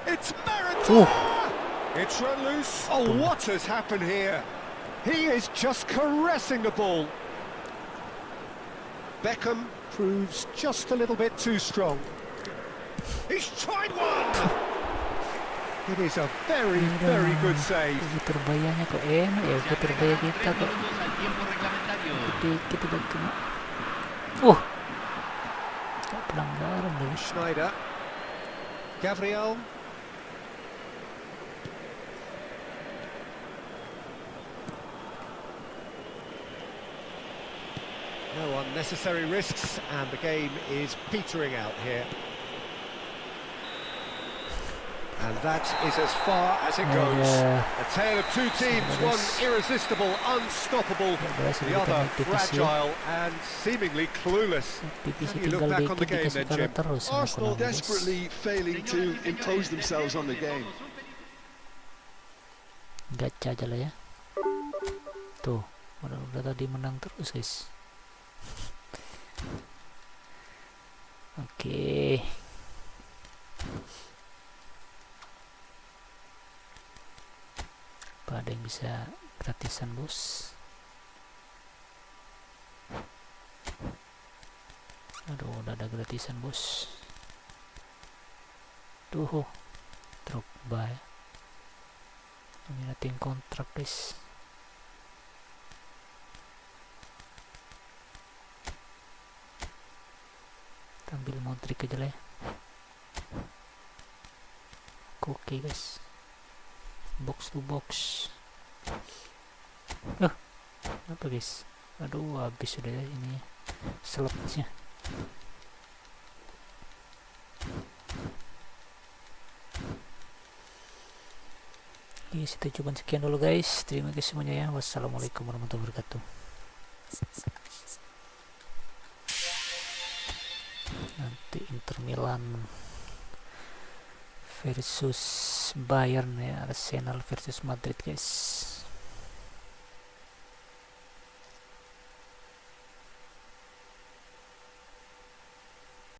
It's Maradona! It's run loose. Oh, what has happened here? He is just caressing the ball. Beckham proves just a little bit too strong. He's tried one! It is a very, very good save. Terbayanya kok enak ya, terbaya kita kok. Kita udah kena. Pelanggaran deh. Schneider. Gabriel. No unnecessary risks, and the game is petering out here. And that is as far as it goes. Ada A tale of two teams, one irresistible, unstoppable, the other fragile and seemingly clueless. divisi How do you look tinggal back on the dikit game dikasih then, kalah Jim? terus sama Arsenal Konami, guys. desperately failing to impose themselves on the game. Gacha aja lah ya. Tuh, udah tadi menang terus guys. Oke. Apa ada yang bisa gratisan bos? Aduh, udah ada gratisan bos. Tuh, Drogba ya. Nominating kontrak guys. Ambil Modric aja lah ya. Oke guys, box to box. Apa guys? Aduh, habis sudah ya ini slotnya. Yes, itu cuma sekian dulu guys. Terima kasih semuanya ya. Wassalamualaikum warahmatullahi wabarakatuh. Nanti Inter Milan versus Bayern ya, Arsenal versus Madrid guys.